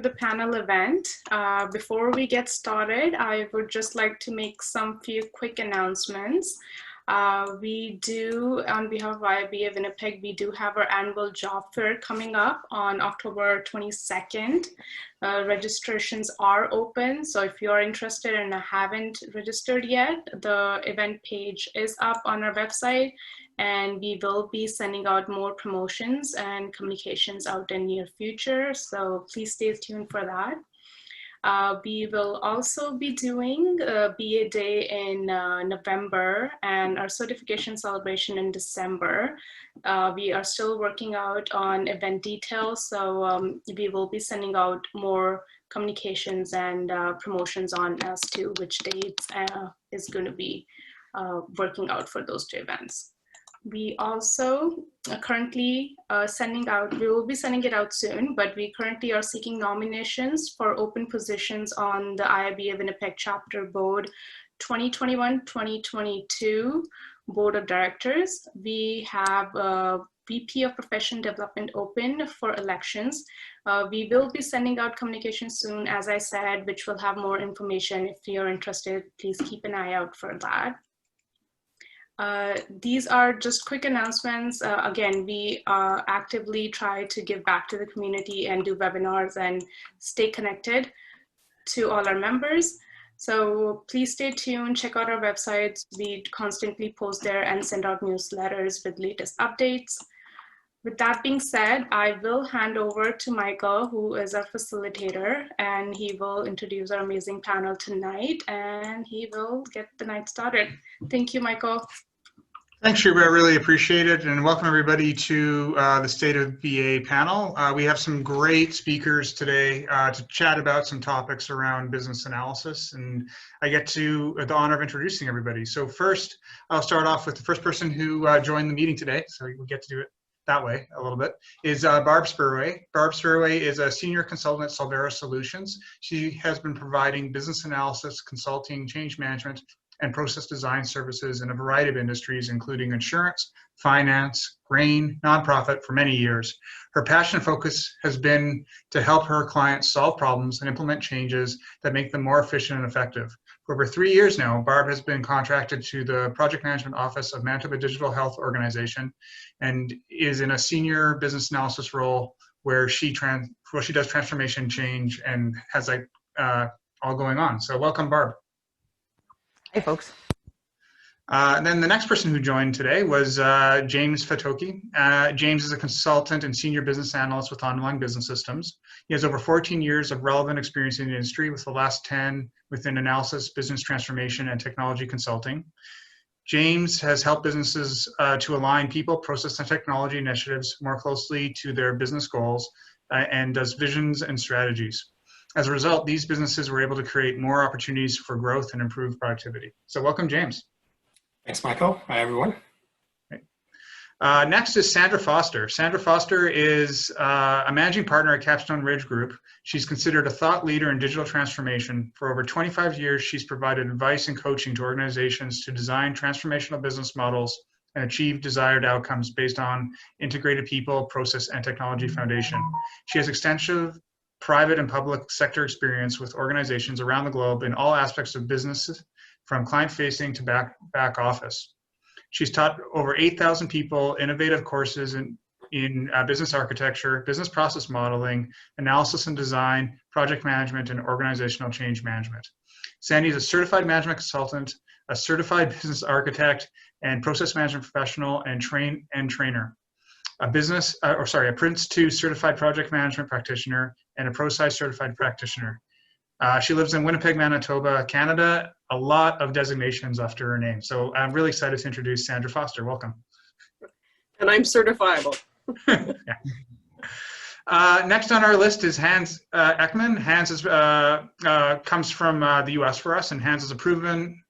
The panel event. Before we get started, I would just like to make some few quick announcements. We do, on behalf of IIBA Winnipeg, we do have our annual job fair coming up on October 22nd. Registrations are open, so if you're interested and haven't registered yet, the event page is up on our website, and we will be sending out more promotions and communications out in near future, so please stay tuned for that. We will also be doing a BA Day in November and our certification celebration in December. We are still working out on event details, so we will be sending out more communications and promotions on as to which dates is going to be working out for those two events. We also currently sending out, we will be sending it out soon, but we currently are seeking nominations for open positions on the IIBA Winnipeg Chapter Board 2021-2022 Board of Directors. We have a VP of Profession Development open for elections. We will be sending out communications soon, as I said, which will have more information. If you're interested, please keep an eye out for that. These are just quick announcements. Again, we actively try to give back to the community and do webinars and stay connected to all our members. So please stay tuned, check out our websites. We constantly post there and send out newsletters with latest updates. With that being said, I will hand over to Michael, who is our facilitator, and he will introduce our amazing panel tonight, and he will get the night started. Thank you, Michael. Thanks, Shubha. I really appreciate it, and welcome everybody to the State of BA panel. We have some great speakers today to chat about some topics around business analysis, and I get to the honor of introducing everybody. So first, I'll start off with the first person who joined the meeting today, so we get to do it that way a little bit, is Barb Spurway. Barb Spurway is a senior consultant at Solvera Solutions. She has been providing business analysis, consulting, change management, and process design services in a variety of industries, including insurance, finance, grain, nonprofit for many years. Her passion and focus has been to help her clients solve problems and implement changes that make them more efficient and effective. For over 3 years now, Barb has been contracted to the Project Management Office of Manitoba Digital Health Organization and is in a senior business analysis role where she does transformation change and has like all going on. So welcome, Barb. Hey, folks. And then the next person who joined today was James Fatoki. James is a consultant and senior business analyst with Online Business Systems. He has over 14 years of relevant experience in the industry, with the last 10 within analysis, business transformation, and technology consulting. James has helped businesses to align people, process, and technology initiatives more closely to their business goals and does visions and strategies. As a result, these businesses were able to create more opportunities for growth and improved productivity. So welcome, James. Thanks, Michael. Hi, everyone. Next is Sandra Foster. Sandra Foster is a managing partner at Capstone Ridge Group. She's considered a thought leader in digital transformation. For over 25 years, she's provided advice and coaching to organizations to design transformational business models and achieve desired outcomes based on integrated people, process, and technology foundation. She has extensive private and public sector experience with organizations around the globe in all aspects of businesses, from client-facing to back office. She's taught over 8,000 people innovative courses in business architecture, business process modeling, analysis and design, project management, and organizational change management. Sandy is a certified management consultant, a certified business architect, and process management professional and trainer. A Prince 2 certified project management practitioner and a ProSci certified practitioner. She lives in Winnipeg, Manitoba, Canada. A lot of designations after her name. So I'm really excited to introduce Sandra Foster. Welcome. And I'm certifiable. Yeah. Next on our list is Hans Eckman. Hans is, comes from the US for us, and Hans is a proven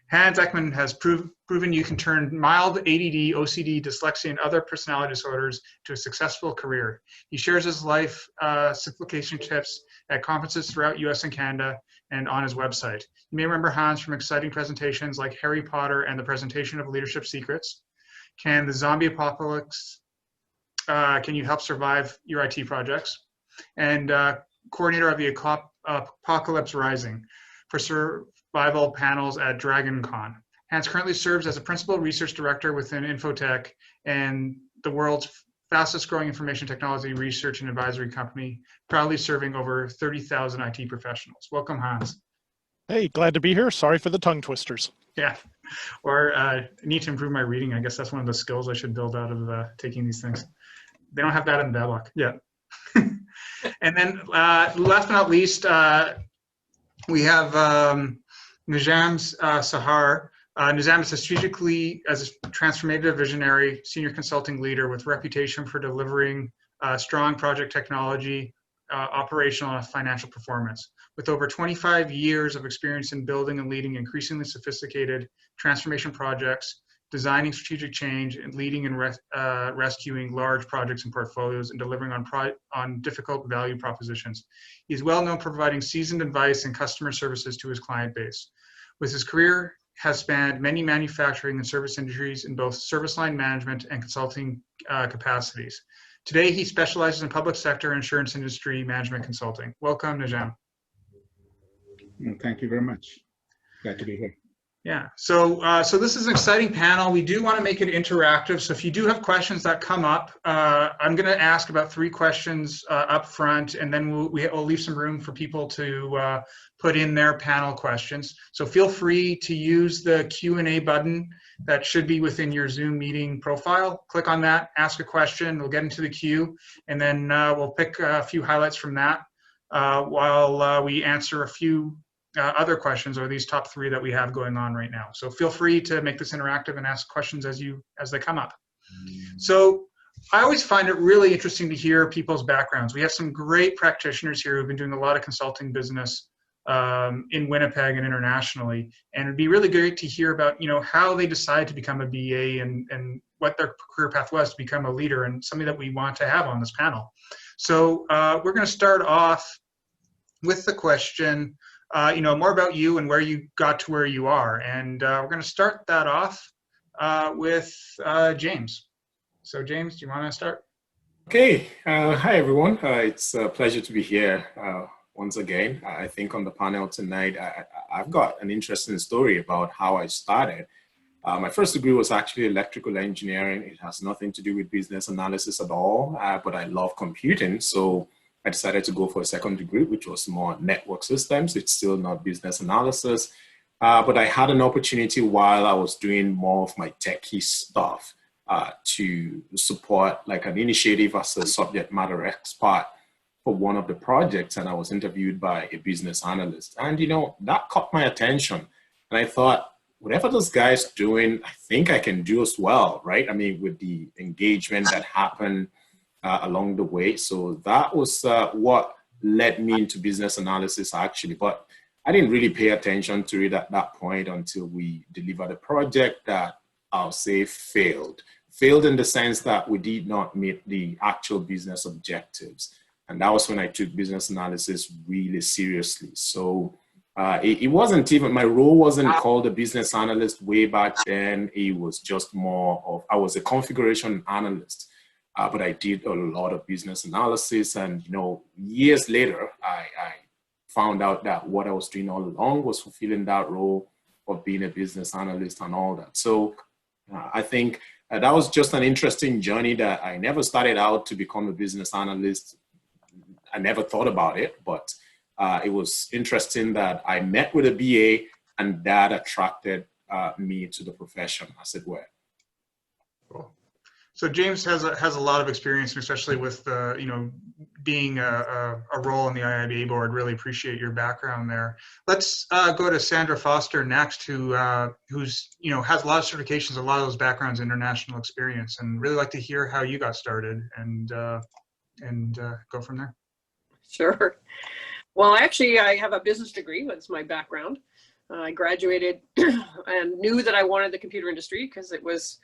Hans Eckman has proven you can turn mild ADD, OCD, dyslexia, and other personality disorders to a successful career. He shares his life simplification tips at conferences throughout US and Canada and on his website. You may remember Hans from exciting presentations like Harry Potter and the Presentation of Leadership Secrets, Can the Zombie Apocalypse can you help survive your IT projects? And coordinator of the Apocalypse Rising for survival panels at DragonCon. Hans currently serves as a principal research director within Infotech and the world's fastest growing information technology research and advisory company, proudly serving over 30,000 IT professionals. Welcome, Hans. Hey, glad to be here. Sorry for the tongue twisters. Yeah, or need to improve my reading. I guess that's one of the skills I should build out of taking these things. They don't have that in Bablock yet. And then last but not least, we have Najam's Sahar. Najam is as a transformative visionary, senior consulting leader with reputation for delivering strong project technology, operational and financial performance. With over 25 years of experience in building and leading increasingly sophisticated transformation projects, designing strategic change, and leading and rescuing large projects and portfolios, and delivering on difficult value propositions. He is well known for providing seasoned advice and customer services to his client base. With his career has spanned many manufacturing and service industries in both service line management and consulting capacities. Today, he specializes in public sector insurance industry management consulting. Welcome, Najam. Thank you very much. Glad to be here. Yeah, so this is an exciting panel. We do want to make it interactive. So if you do have questions that come up, I'm going to ask about 3 questions up front, and then we'll leave some room for people to put in their panel questions. So feel free to use the Q&A button that should be within your Zoom meeting profile. Click on that, ask a question, we'll get into the queue, and then we'll pick a few highlights from that while we answer a few other questions, or these top 3 that we have going on right now. So feel free to make this interactive and ask questions as they come up. So I always find it really interesting to hear people's backgrounds. We have some great practitioners here who've been doing a lot of consulting business in Winnipeg and internationally, and it'd be really great to hear about how they decide to become a BA and what their career path was to become a leader, and something that we want to have on this panel. So we're going to start off with the question, more about you and where you got to where you are. And we're going to start that off with James. So James, do you want to start? Okay. Hi, everyone. It's a pleasure to be here once again. I think on the panel tonight, I've got an interesting story about how I started. My first degree was actually electrical engineering. It has nothing to do with business analysis at all, but I love computing. So I decided to go for a second degree, which was more network systems. It's still not business analysis, but I had an opportunity while I was doing more of my techie stuff to support like an initiative as a subject matter expert for one of the projects, and I was interviewed by a business analyst. And that caught my attention. And I thought, whatever this guy's doing, I think I can do as well, right? I mean, with the engagement that happened along the way. So that was what led me into business analysis, actually. But I didn't really pay attention to it at that point until we delivered a project that I'll say failed. Failed in the sense that we did not meet the actual business objectives. And that was when I took business analysis really seriously. So it wasn't even, my role wasn't called a business analyst way back then. It was just more of, I was a configuration analyst. But I did a lot of business analysis, and years later, I found out that what I was doing all along was fulfilling that role of being a business analyst and all that. So I think that was just an interesting journey that I never started out to become a business analyst. I never thought about it, but it was interesting that I met with a BA, and that attracted me to the profession, as it were. Cool. So James has a lot of experience, especially with being a role in the IIBA board. Really appreciate your background there. Let's go to Sandra Foster next, who's has a lot of certifications, a lot of those backgrounds, international experience, and really like to hear how you got started and go from there. Sure. Well, actually, I have a business degree. That's my background. I graduated and knew that I wanted the computer industry because it was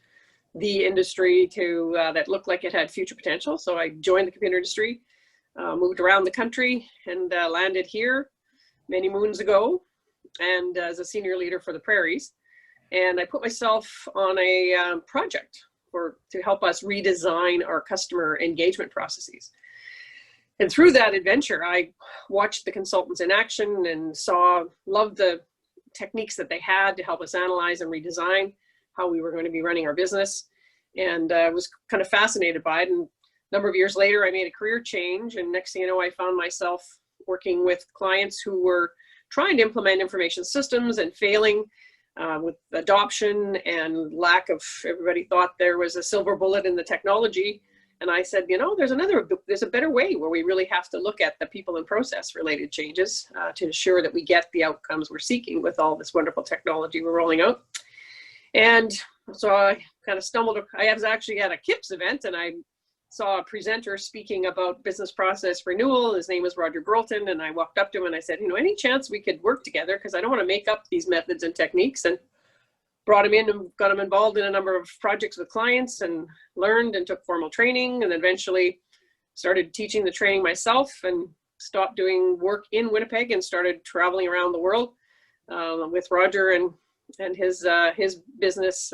the industry that looked like it had future potential. So I joined the computer industry, moved around the country, and landed here many moons ago, and as a senior leader for the Prairies. And I put myself on a project to help us redesign our customer engagement processes. And through that adventure, I watched the consultants in action and loved the techniques that they had to help us analyze and redesign how we were going to be running our business. And was kind of fascinated by it. And a number of years later, I made a career change. And next thing you know, I found myself working with clients who were trying to implement information systems and failing with adoption and lack of, everybody thought there was a silver bullet in the technology. And I said, you know, there's a better way where we really have to look at the people and process related changes to ensure that we get the outcomes we're seeking with all this wonderful technology we're rolling out. And so I kind of I was actually at a KIPS event, and I saw a presenter speaking about business process renewal. His name was Roger Burleton, and I walked up to him and I said, you know, any chance we could work together? Because I don't want to make up these methods and techniques. And brought him in and got him involved in a number of projects with clients, and learned and took formal training, and eventually started teaching the training myself, and stopped doing work in Winnipeg and started traveling around the world with Roger and his business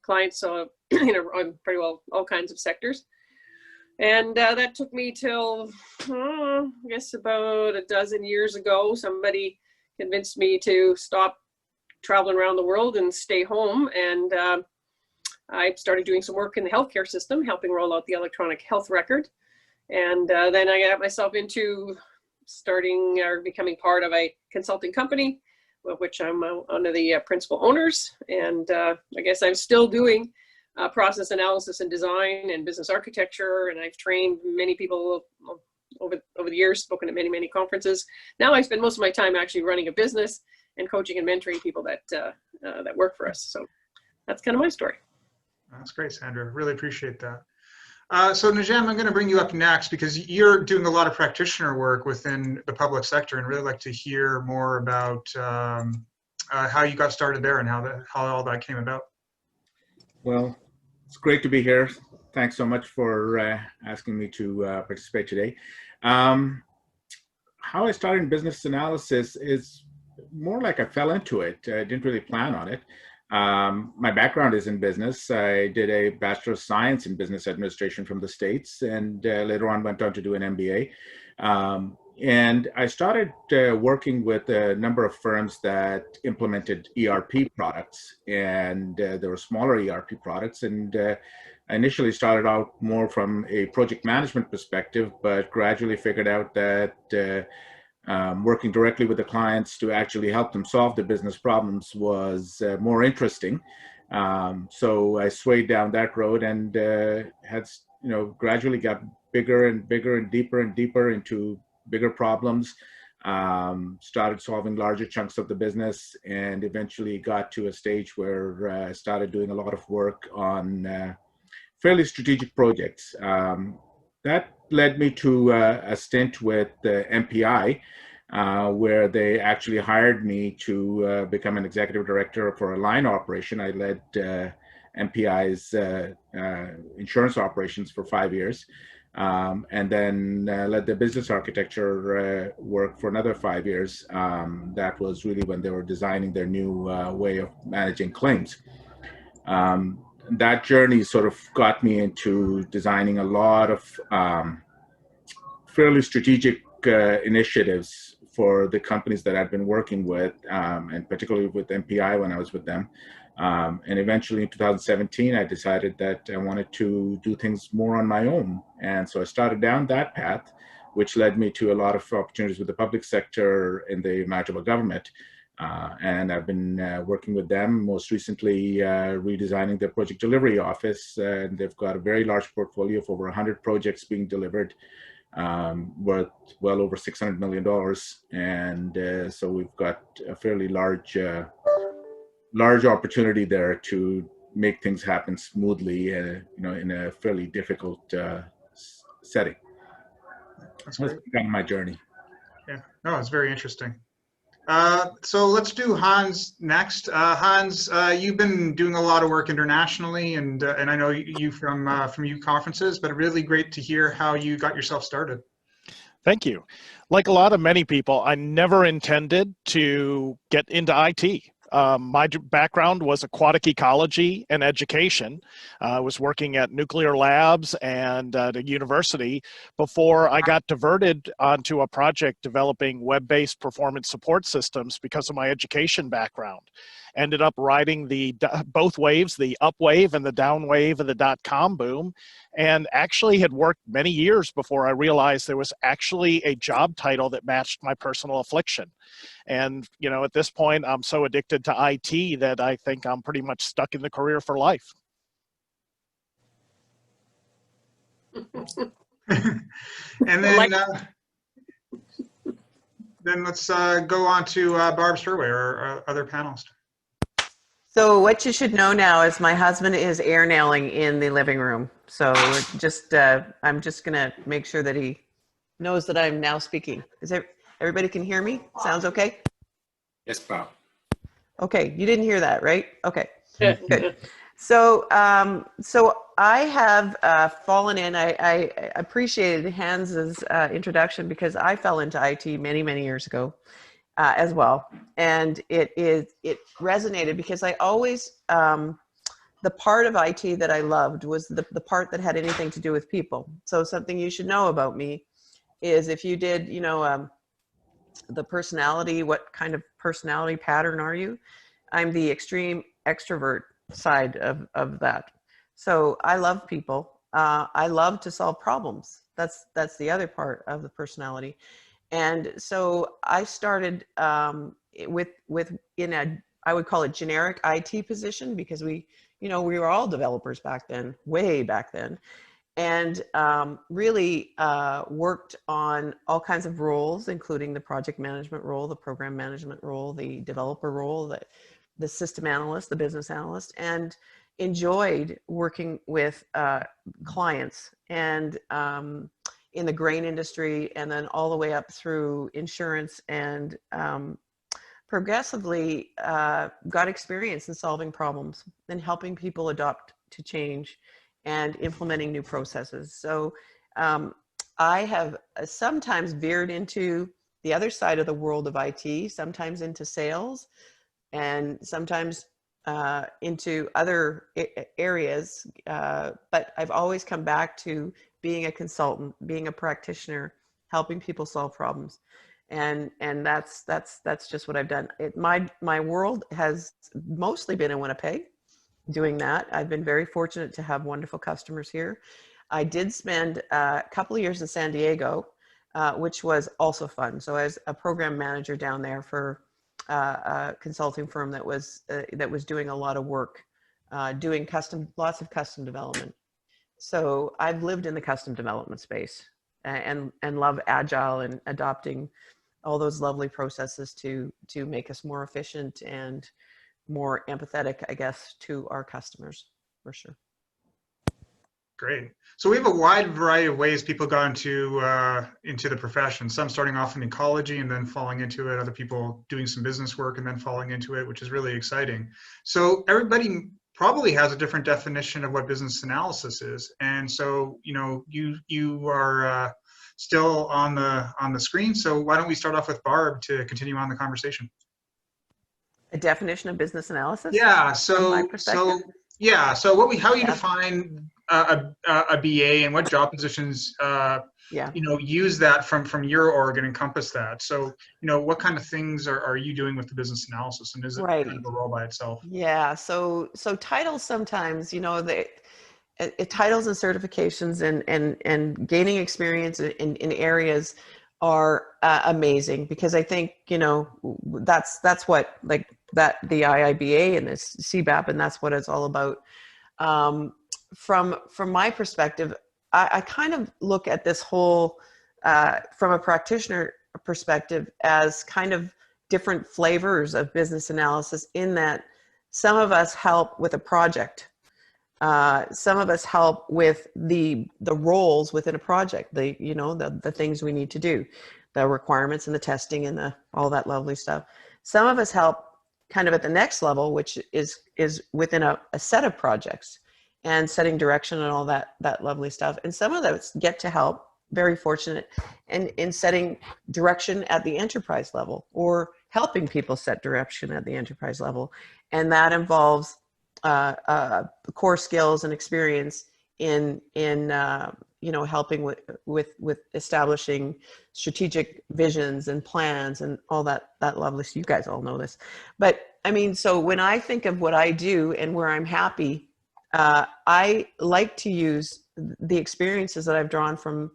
clients, so you know, on pretty well all kinds of sectors. And that took me till I guess about a dozen years ago. Somebody convinced me to stop traveling around the world and stay home. And I started doing some work in the healthcare system, helping roll out the electronic health record. And then I got myself into starting or becoming part of a consulting company, of which I'm one of the principal owners. And I guess I'm still doing process analysis and design and business architecture. And I've trained many people over the years, spoken at many conferences. Now I spend most of my time actually running a business and coaching and mentoring people that work for us. So that's kind of my story. That's great, Sandra. Really appreciate that. So Najam, I'm going to bring you up next because you're doing a lot of practitioner work within the public sector, and really like to hear more about how you got started there and how all that came about. Well, it's great to be here. Thanks so much for asking me to participate today. How I started in business analysis is more like I fell into it. I didn't really plan on it. My background is in business. I did a Bachelor of Science in Business Administration from the States, and later on went on to do an MBA. And I started working with a number of firms that implemented ERP products, and there were smaller ERP products. And I initially started out more from a project management perspective, but gradually figured out that working directly with the clients to actually help them solve the business problems was more interesting. So I swayed down that road and had, gradually got bigger and bigger and deeper into bigger problems, started solving larger chunks of the business, and eventually got to a stage where I started doing a lot of work on fairly strategic projects. That led me to a stint with MPI, where they actually hired me to become an executive director for a line operation. I led MPI's insurance operations for 5 years, and then led the business architecture work for another 5 years. That was really when they were designing their new way of managing claims. That journey sort of got me into designing a lot of fairly strategic initiatives for the companies that I'd been working with, and particularly with MPI when I was with them. And eventually in 2017, I decided that I wanted to do things more on my own. And so I started down that path, which led me to a lot of opportunities with the public sector in the Manitoba government. And I've been working with them, most recently redesigning their project delivery office. And they've got a very large portfolio of over 100 projects being delivered, worth well over $600 million. And so we've got a fairly large opportunity there to make things happen smoothly, in a fairly difficult setting. That's kind of my journey. Yeah, no, it's very interesting. So let's do Hans next. Hans, you've been doing a lot of work internationally, and I know you from U conferences, but really great to hear how you got yourself started. Thank you. Like a lot of many people, I never intended to get into IT. My background was aquatic ecology and education. I was working at nuclear labs and at a university before I got diverted onto a project developing web-based performance support systems because of my education background. Ended up riding both waves, the up wave and the down wave of the dot-com boom, and actually had worked many years before I realized there was actually a job title that matched my personal affliction. And, you know, at this point, I'm so addicted to IT that I think I'm pretty much stuck in the career for life. And then let's go on to Barb Spurway, our other panelist. So what you should know now is my husband is air nailing in the living room. So just I'm just gonna make sure that he knows that I'm now speaking. Is there, everybody can hear me? Sounds okay? Yes, Bob. Okay, you didn't hear that, right? Okay, good. So so I have fallen in. I appreciated Hans's introduction because I fell into IT many years ago. As well, and it resonated because I always the part of IT that I loved was the part that had anything to do with people. So something you should know about me is if you did, you know, the personality, what kind of personality pattern are you? I'm the extreme extrovert side of that. So I love people. I love to solve problems. That's the other part of the personality. And so I started in a, I would call it generic IT position because we were all developers back then, way back then, and really worked on all kinds of roles, including the project management role, the program management role, the developer role, the system analyst, the business analyst, and enjoyed working with clients and in the grain industry, and then all the way up through insurance, and progressively got experience in solving problems and helping people adapt to change and implementing new processes. So I have sometimes veered into the other side of the world of IT, sometimes into sales, and sometimes into other areas, but I've always come back to being a consultant, being a practitioner, helping people solve problems, and that's just what I've done. My world has mostly been in Winnipeg, doing that. I've been very fortunate to have wonderful customers here. I did spend a couple of years in San Diego, which was also fun. So as a program manager down there for a consulting firm that was doing a lot of work, doing lots of custom development. So I've lived in the custom development space and love agile and adopting all those lovely processes to make us more efficient and more empathetic, I guess, to our customers, for sure. Great. So we have a wide variety of ways people got into the profession. Some starting off in ecology and then falling into it. Other people doing some business work and then falling into it, which is really exciting. So everybody probably has a different definition of what business analysis is. And so, you know, you are still on the screen. So why don't we start off with Barb to continue on the conversation? A definition of business analysis? Yeah. So yeah. So how you define a BA and what job positions you know, use that from your org and encompass that. So, you know, what kind of things are you doing with the business analysis, and is it kind of a role by itself? Yeah. So titles sometimes, you know, titles and certifications and gaining experience in areas are amazing, because I think, you know, that's what, like, that the IIBA and this CBAP, and that's what it's all about. From my perspective, I kind of look at this whole, from a practitioner perspective, as kind of different flavors of business analysis, in that some of us help with a project. Some of us help with the roles within a project, the things we need to do, the requirements and the testing and all that lovely stuff. Some of us help kind of at the next level, which is within a set of projects and setting direction and all that lovely stuff. And some of us get to help, very fortunate, in setting direction at the enterprise level, or helping people set direction at the enterprise level. And that involves core skills and experience in helping with establishing strategic visions and plans and all that lovely. So you guys all know this, but I mean, so when I think of what I do and where I'm happy, I like to use the experiences that I've drawn from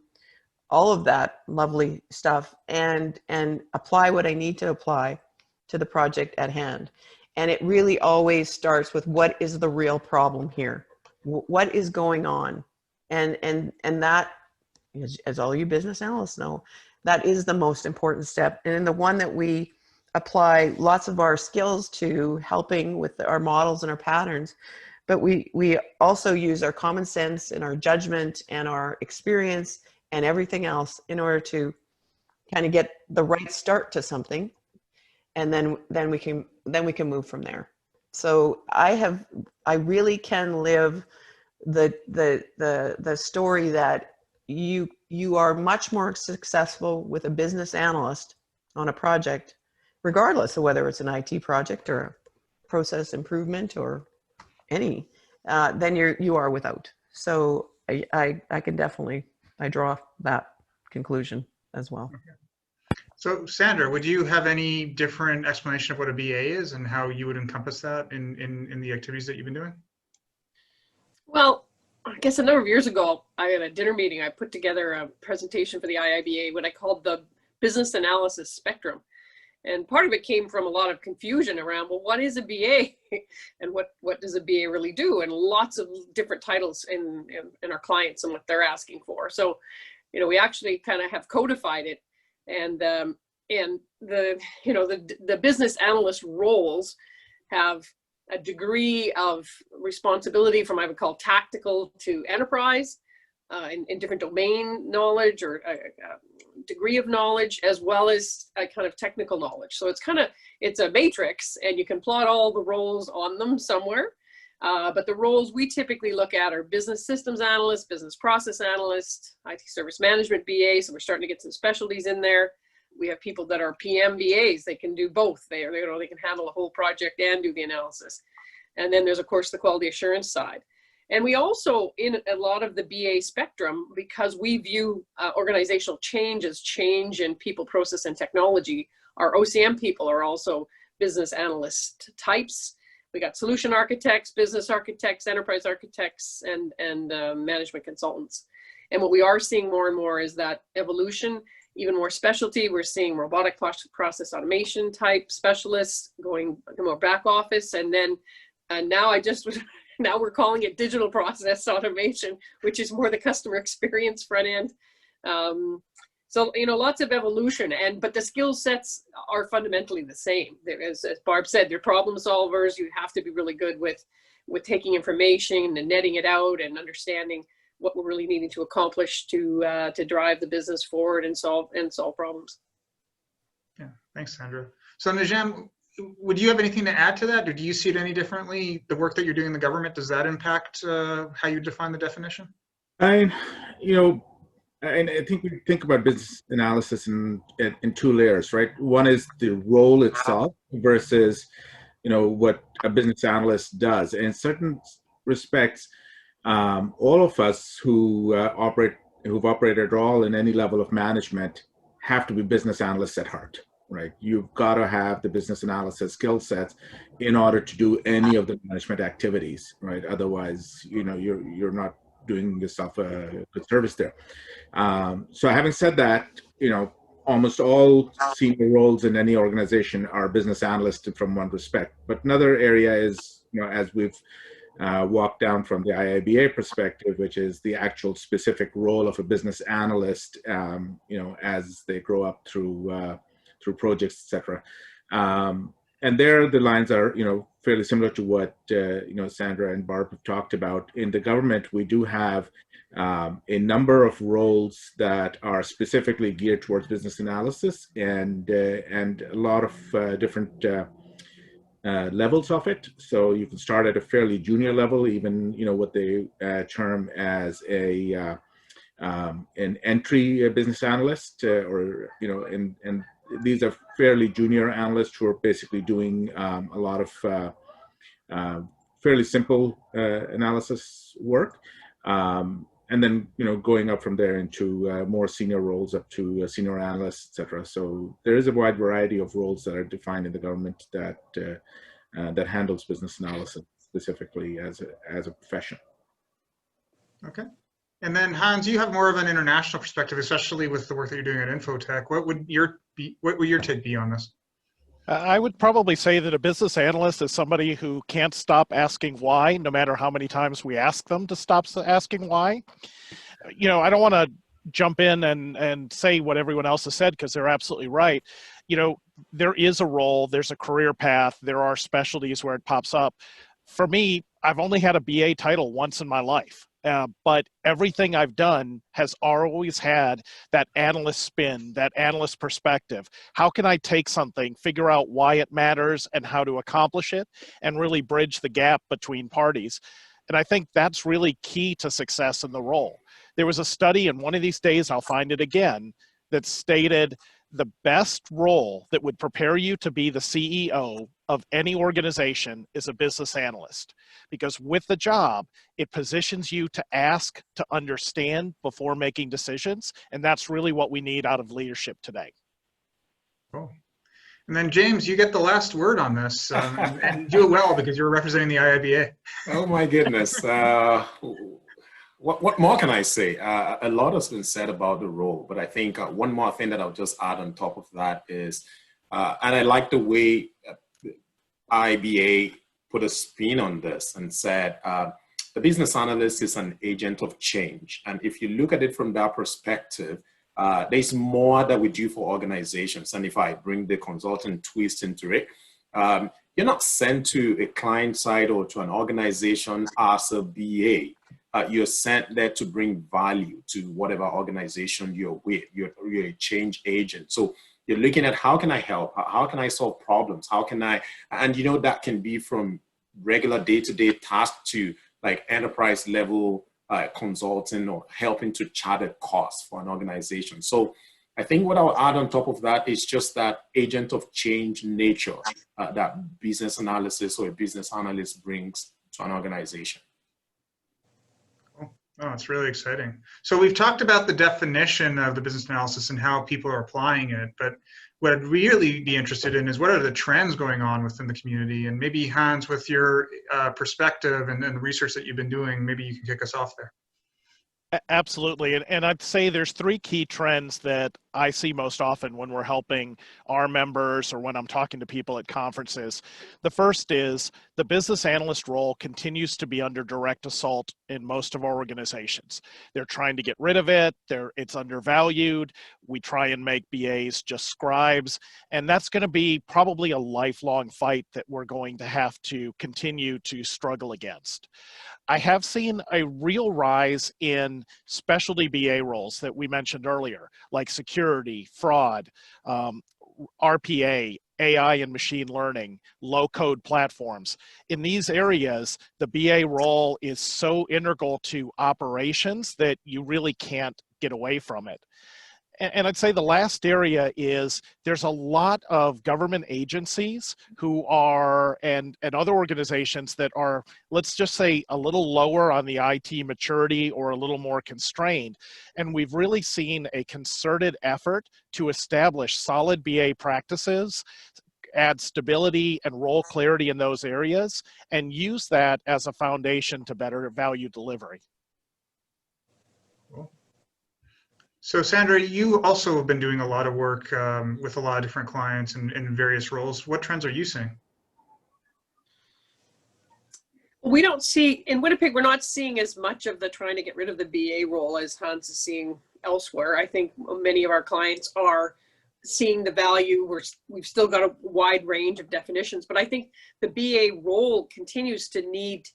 all of that lovely stuff and apply what I need to apply to the project at hand. And it really always starts with, what is the real problem here? What is going on? And that, as all you business analysts know, that is the most important step. And the one that we apply lots of our skills to, helping with our models and our patterns. But we also use our common sense and our judgment and our experience and everything else in order to kind of get the right start to something. And then we can move from there. So I really can live the story that you are much more successful with a business analyst on a project, regardless of whether it's an IT project or a process improvement or any, than you are without. So I can definitely, I draw that conclusion as well. So Sandra, would you have any different explanation of what a BA is and how you would encompass that in the activities that you've been doing? Well, I guess a number of years ago, I had a dinner meeting. I put together a presentation for the IIBA, what I called the business analysis spectrum. And part of it came from a lot of confusion around, well, what is a BA and what does a BA really do? And lots of different titles in our clients and what they're asking for. So, we actually kind of have codified it. And the business analyst roles have a degree of responsibility from, I would call, tactical to enterprise, in different domain knowledge or a degree of knowledge, as well as a kind of technical knowledge. So it's a matrix, and you can plot all the roles on them somewhere. But the roles we typically look at are business systems analyst, business process analyst, IT service management BA. So we're starting to get some specialties in there. We have people that are PM BAs. They can do both. They can handle a whole project and do the analysis. And then there's, of course, the quality assurance side. And we also, in a lot of the BA spectrum, because we view organizational change as change in people, process, and technology, our OCM people are also business analyst types. We got solution architects, business architects, enterprise architects, and management consultants. And what we are seeing more and more is that evolution, even more specialty. We're seeing robotic process automation type specialists going more back office. And now now we're calling it digital process automation, which is more the customer experience front end. So, lots of evolution, but the skill sets are fundamentally the same. As Barb said, they're problem solvers. You have to be really good with taking information and netting it out and understanding what we're really needing to accomplish to drive the business forward and solve problems. Yeah, thanks, Sandra. So Najam, would you have anything to add to that, or do you see it any differently? The work that you're doing in the government, does that impact how you define the definition? And I think we think about business analysis in two layers, right? One is the role itself versus, what a business analyst does. And in certain respects, all of us who've operated at all in any level of management have to be business analysts at heart, right? You've got to have the business analysis skill sets in order to do any of the management activities, right? Otherwise, you're not doing yourself a good service there. So having said that, almost all senior roles in any organization are business analysts from one respect. But another area is, as we've walked down from the IIBA perspective, which is the actual specific role of a business analyst, as they grow up through projects, etc. And there, the lines are, fairly similar to what, Sandra and Barb have talked about. In the government, we do have a number of roles that are specifically geared towards business analysis and a lot of different levels of it. So you can start at a fairly junior level, even, what they term as an entry business analyst, and these are fairly junior analysts who are basically doing a lot of fairly simple analysis work. And then, going up from there into more senior roles up to senior analysts, et cetera. So there is a wide variety of roles that are defined in the government that that handles business analysis specifically as a profession. Okay. And then Hans, you have more of an international perspective, especially with the work that you're doing at Infotech. What would your take be on this? I would probably say that a business analyst is somebody who can't stop asking why, no matter how many times we ask them to stop asking why. I don't want to jump in and say what everyone else has said, because they're absolutely right. There is a role, there's a career path, there are specialties where it pops up. For me, I've only had a BA title once in my life. But everything I've done has always had that analyst spin, that analyst perspective. How can I take something, figure out why it matters and how to accomplish it, and really bridge the gap between parties? And I think that's really key to success in the role. There was a study, and one of these days I'll find it again, that stated the best role that would prepare you to be the CEO of any organization is a business analyst, because with the job, it positions you to ask, to understand before making decisions. And that's really what we need out of leadership today. Cool. And then James, you get the last word on this, and do it well, because you're representing the IIBA. Oh my goodness. What more can I say? A lot has been said about the role, but I think one more thing that I'll just add on top of that is, and I like the way IIBA put a spin on this and said, the business analyst is an agent of change. And if you look at it from that perspective, there's more that we do for organizations. And if I bring the consultant twist into it, you're not sent to a client side or to an organization as a BA. You're sent there to bring value to whatever organization you're with. You're a change agent. So you're looking at, how can I help? How can I solve problems? How can I, and that can be from regular day-to-day tasks to like enterprise level consulting or helping to chart a cost for an organization. So I think what I'll add on top of that is just that agent of change nature that business analysis or a business analyst brings to an organization. Oh, it's really exciting. So we've talked about the definition of the business analysis and how people are applying it, but what I'd really be interested in is what are the trends going on within the community? And maybe Hans, with your perspective and the research that you've been doing, maybe you can kick us off there. Absolutely. And I'd say there's three key trends that I see most often when we're helping our members or when I'm talking to people at conferences. The first is the business analyst role continues to be under direct assault in most of our organizations. They're trying to get rid of it. It's undervalued. We try and make BAs just scribes. And that's going to be probably a lifelong fight that we're going to have to continue to struggle against. I have seen a real rise in specialty BA roles that we mentioned earlier, like security, fraud, RPA, AI and machine learning, low-code platforms. In these areas, the BA role is so integral to operations that you really can't get away from it. And I'd say the last area is there's a lot of government agencies who are, and other organizations that are, let's just say, a little lower on the IT maturity or a little more constrained. And we've really seen a concerted effort to establish solid BA practices, add stability and role clarity in those areas, and use that as a foundation to better value delivery. Cool. So Sandra, you also have been doing a lot of work with a lot of different clients in various roles. What trends are you seeing? We don't see, in Winnipeg, we're not seeing as much of the trying to get rid of the BA role as Hans is seeing elsewhere. I think many of our clients are seeing the value. We've still got a wide range of definitions, but I think the BA role continues to need,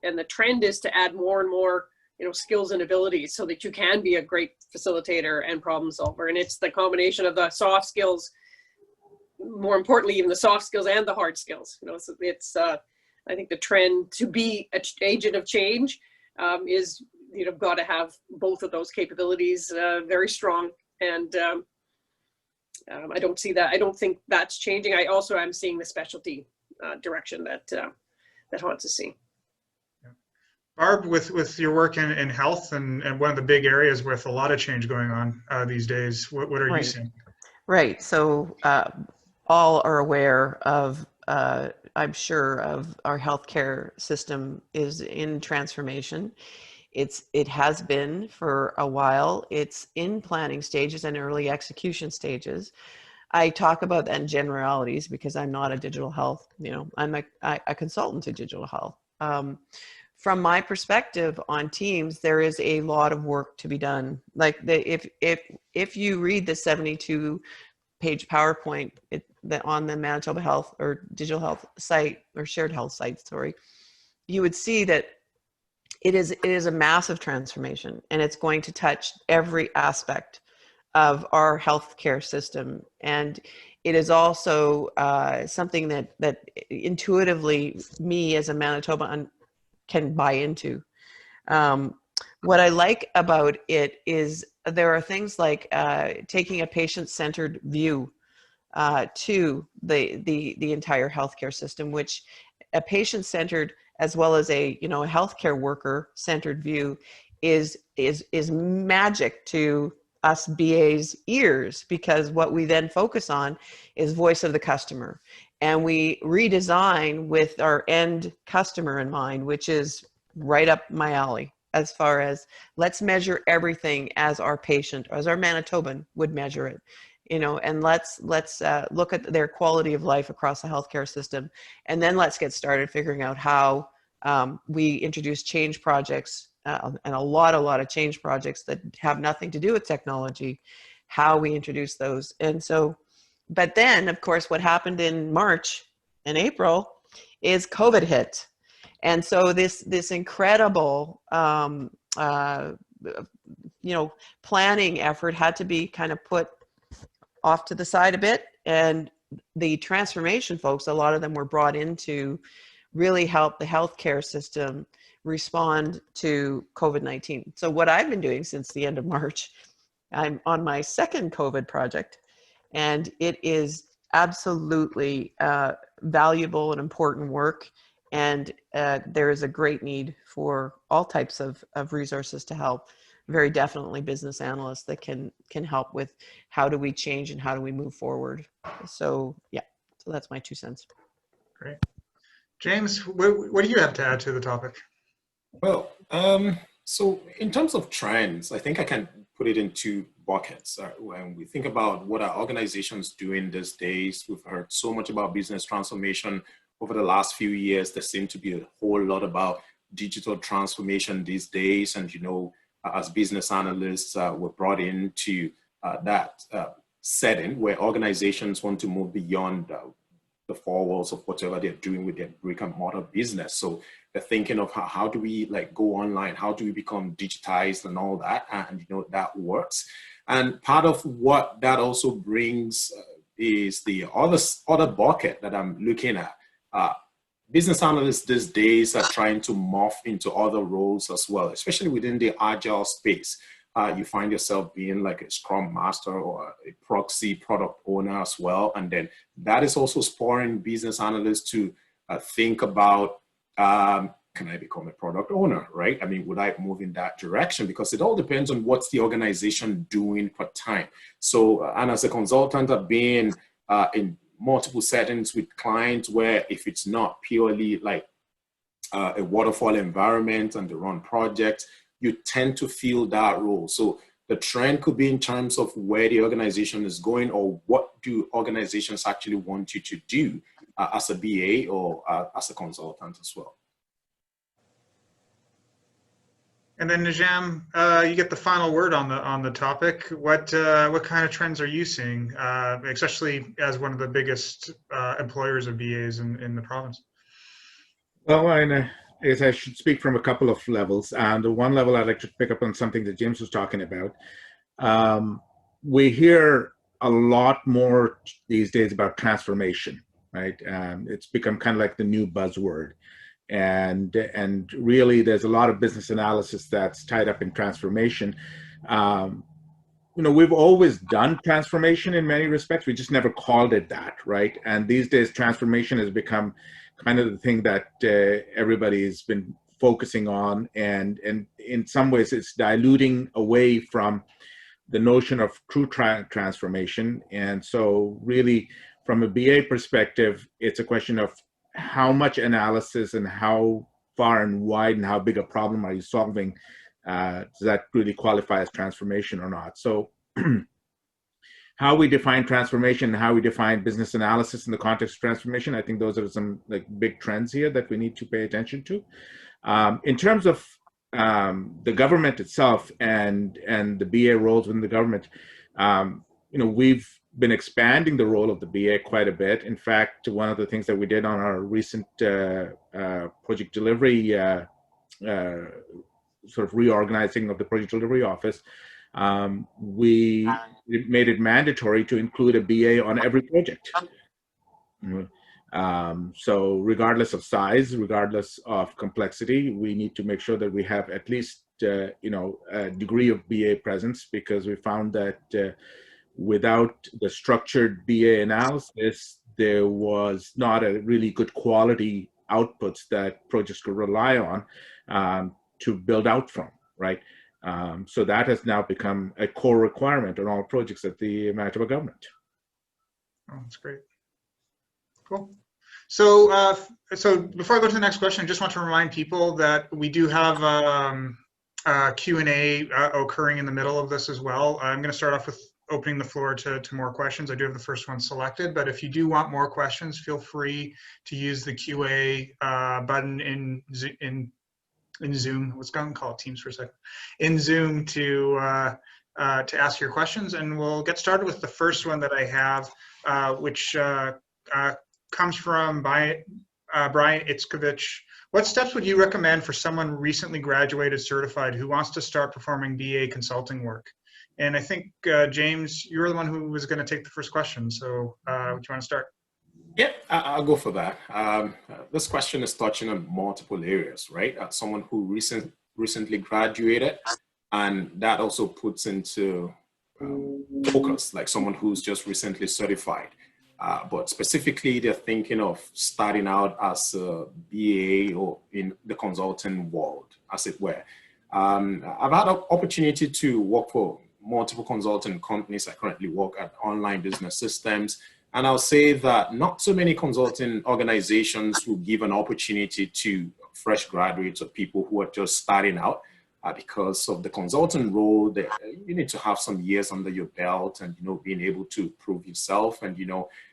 and the trend is to add more and more skills and abilities so that you can be a great facilitator and problem solver. And it's the combination of the soft skills, more importantly, even the soft skills and the hard skills. So it's, I think the trend to be an agent of change is, got to have both of those capabilities very strong. And I don't see that. I don't think that's changing. I'm seeing the specialty direction that Hans is seeing. Barb, with your work in health and one of the big areas with a lot of change going on these days, what are you seeing? Right. So all are aware of, I'm sure, of our healthcare system is in transformation. It has been for a while. It's in planning stages and early execution stages. I talk about that in generalities because I'm not a digital health, I'm a consultant to digital health. From my perspective on teams, there is a lot of work to be done. Like if you read the 72-page PowerPoint on the Manitoba Health or digital health site or shared health site, you would see that it is a massive transformation, and it's going to touch every aspect of our healthcare system. And it is also something that intuitively me as a Manitoban can buy into. What I like about it is there are things like taking a patient-centered view to the entire healthcare system, which a patient-centered as well as a healthcare worker-centered view is magic to us BA's ears, because what we then focus on is voice of the customer, and we redesign with our end customer in mind, which is right up my alley as far as let's measure everything as our patient, as our Manitoban would measure it, and let's look at their quality of life across the healthcare system, and then let's get started figuring out how we introduce change projects and a lot of change projects that have nothing to do with technology, how we introduce those. And so, but then of course what happened in March and April is COVID hit. And so this incredible, planning effort had to be kind of put off to the side a bit. And the transformation folks, a lot of them were brought in to really help the healthcare system respond to COVID-19. So what I've been doing since the end of March, I'm on my second COVID project, and it is absolutely valuable and important work. And there is a great need for all types of resources to help. Very definitely business analysts that can help with how do we change and how do we move forward. So yeah, so that's my 2 cents. Great. James, what do you have to add to the topic? Well, so in terms of trends, I think I can put it in 2 buckets. When we think about what our organizations doing these days, we've heard so much about business transformation over the last few years. There seems to be a whole lot about digital transformation these days. And, as business analysts, we're brought into that setting where organizations want to move beyond the 4 walls of whatever they're doing with their brick and mortar business. So they're thinking of how do we go online? How do we become digitized and all that? And that works. And part of what that also brings is the other bucket that I'm looking at. Business analysts these days are trying to morph into other roles as well, especially within the agile space. You find yourself being like a scrum master or a proxy product owner as well. And then that is also spurring business analysts to think about, can I become a product owner, right? I mean, would I move in that direction? Because it all depends on what's the organization doing per time. So, and as a consultant, I've been in multiple settings with clients where if it's not purely like a waterfall environment and they run projects, you tend to feel that role. So the trend could be in terms of where the organization is going, or what do organizations actually want you to do as a BA or as a consultant as well. And then Najam, you get the final word on the topic. What kind of trends are you seeing, especially as one of the biggest employers of BAs in the province? Well, I guess I should speak from a couple of levels. And the one level I'd like to pick up on something that James was talking about. We hear a lot more these days about transformation, right? It's become kind of like the new buzzword. And really, there's a lot of business analysis that's tied up in transformation. we've always done transformation in many respects. We just never called it that, right? And these days, transformation has become kind of the thing that everybody's been focusing on, and in some ways, it's diluting away from the notion of true transformation. And so, really, from a BA perspective, it's a question of how much analysis and how far and wide and how big a problem are you solving. Does that really qualify as transformation or not? So how we define transformation and how we define business analysis in the context of transformation, I think those are some big trends here that we need to pay attention to. In terms of the government itself and the BA roles within the government, we've been expanding the role of the BA quite a bit. In fact, one of the things that we did on our recent project delivery sort of reorganizing of the project delivery office, we made it mandatory to include a BA on every project. So regardless of size, regardless of complexity, we need to make sure that we have at least a degree of BA presence, because we found that without the structured BA analysis, there was not a really good quality outputs that projects could rely on to build out from, right? So that has now become a core requirement on all projects at the Manitoba government. Oh, that's great. Cool. So, so before I go to the next question, I just want to remind people that we do have a Q&A occurring in the middle of this as well. I'm going to start off with opening the floor to more questions. I do have the first one selected, but if you do want more questions, feel free to use the QA button in Zoom. Let's go and call it Teams for a second. In Zoom to ask your questions, and we'll get started with the first one that I have, which comes from Brian Itzkovich. What steps would you recommend for someone recently graduated certified who wants to start performing BA consulting work? And I think, James, you're the one who was going to take the first question. So do you want to start? Yeah, I'll go for that. This question is touching on multiple areas, right? Someone who recently graduated, and that also puts into focus, like someone who's just recently certified. But specifically, they're thinking of starting out as a BA or in the consulting world, as it were. I've had an opportunity to work for multiple consulting companies. I currently work at Online Business Systems. And I'll say that not so many consulting organizations will give an opportunity to fresh graduates or people who are just starting out because of the consulting role. You need to have some years under your belt and, being able to prove yourself and,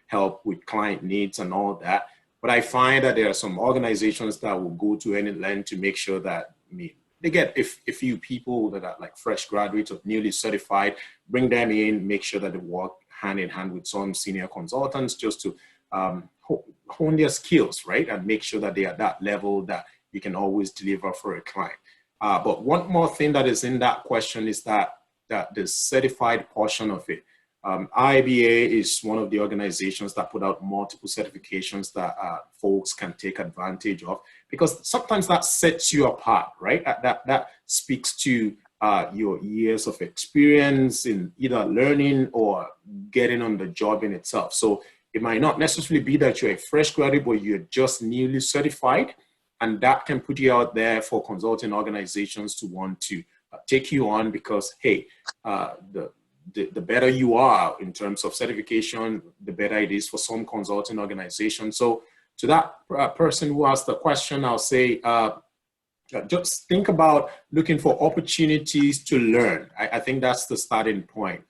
help with client needs and all that. But I find that there are some organizations that will go to any length to make sure that, they get a few people that are like fresh graduates or newly certified, bring them in, make sure that they work hand in hand with some senior consultants just to hone their skills, right? And make sure that they are at that level that you can always deliver for a client. But one more thing that is in that question is that the certified portion of it. IIBA is one of the organizations that put out multiple certifications that folks can take advantage of, because sometimes that sets you apart, right? That speaks to your years of experience in either learning or getting on the job in itself. So it might not necessarily be that you're a fresh graduate, but you're just newly certified, and that can put you out there for consulting organizations to want to take you on because, hey, the better you are in terms of certification, the better it is for some consulting organizations. So to that person who asked the question, I'll say, just think about looking for opportunities to learn. I think that's the starting point.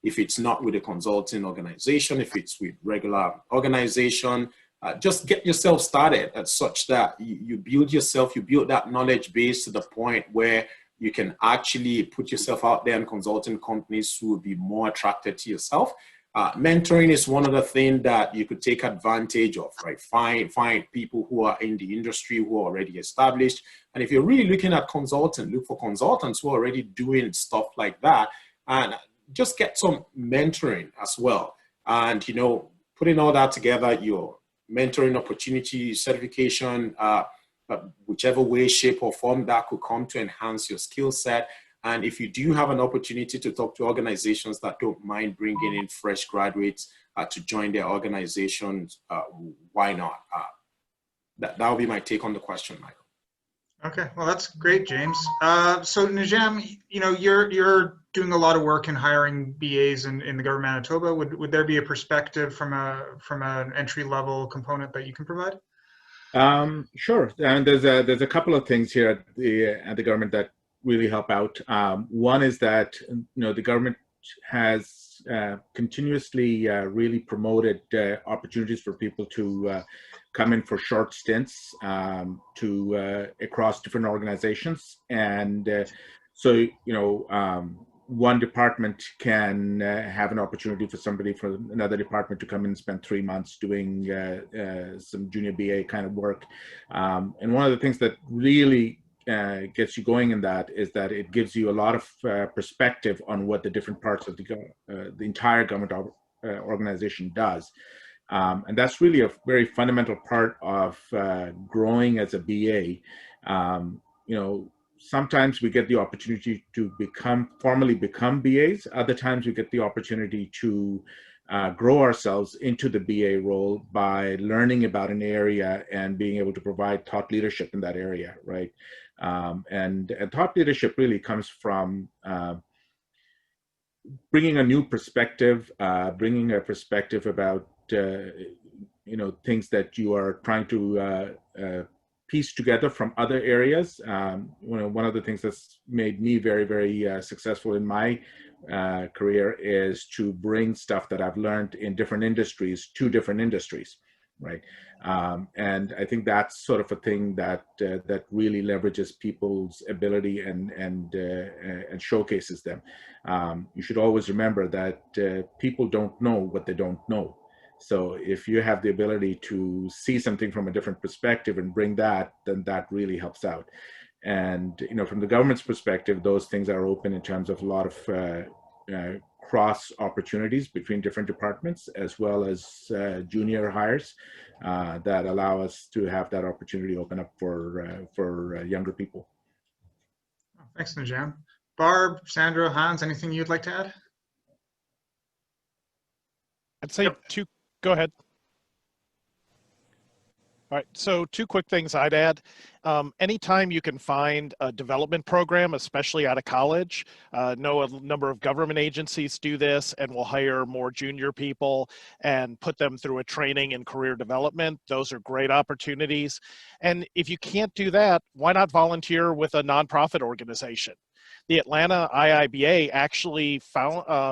If it's not with a consulting organization, if it's with regular organization, just get yourself started at such that you build yourself, you build that knowledge base to the point where you can actually put yourself out there in consulting companies who will be more attracted to yourself. Mentoring is one of the things that you could take advantage of, right? Find people who are in the industry who are already established. And if you're really looking at consulting, look for consultants who are already doing stuff like that. And just get some mentoring as well. And, putting all that together, your mentoring opportunity, certification, whichever way, shape, or form that could come to enhance your skill set And if you do have an opportunity to talk to organizations that don't mind bringing in fresh graduates to join their organizations, why not? That would be my take on the question, Michael. Okay, well, that's great, James. So Najam, you know, you're doing a lot of work in hiring BAs in the government of Manitoba. Would there be a perspective from an entry level component that you can provide? Sure, and there's a couple of things here at the government that really help out. One is that, you know, the government has continuously really promoted opportunities for people to come in for short stints across different organizations. And so, you know, one department can have an opportunity for somebody from another department to come in and spend 3 months doing some junior BA kind of work. And one of the things that really gets you going in that is that it gives you a lot of perspective on what the different parts of the entire government organization does. And that's really a very fundamental part of growing as a BA. You know, sometimes we get the opportunity to formally become BAs. Other times we get the opportunity to grow ourselves into the BA role by learning about an area and being able to provide thought leadership in that area, right? And thought leadership really comes from bringing a new perspective, bringing a perspective about you know, things that you are trying to piece together from other areas. You know, one of the things that's made me very, very successful in my career is to bring stuff that I've learned in different industries to different industries, right? And I think that's sort of a thing that that really leverages people's ability and showcases them. You should always remember that people don't know what they don't know. So if you have the ability to see something from a different perspective and bring that, then that really helps out. And, you know, from the government's perspective, those things are open in terms of a lot of cross opportunities between different departments, as well as junior hires that allow us to have that opportunity open up for younger people. Thanks, Najam. Barb, Sandra, Hans, anything you'd like to add? I'd say go ahead. All right, so 2 quick things I'd add. Anytime you can find a development program, especially out of college, know a number of government agencies do this and will hire more junior people and put them through a training and career development. Those are great opportunities. And if you can't do that, why not volunteer with a nonprofit organization? The Atlanta IIBA actually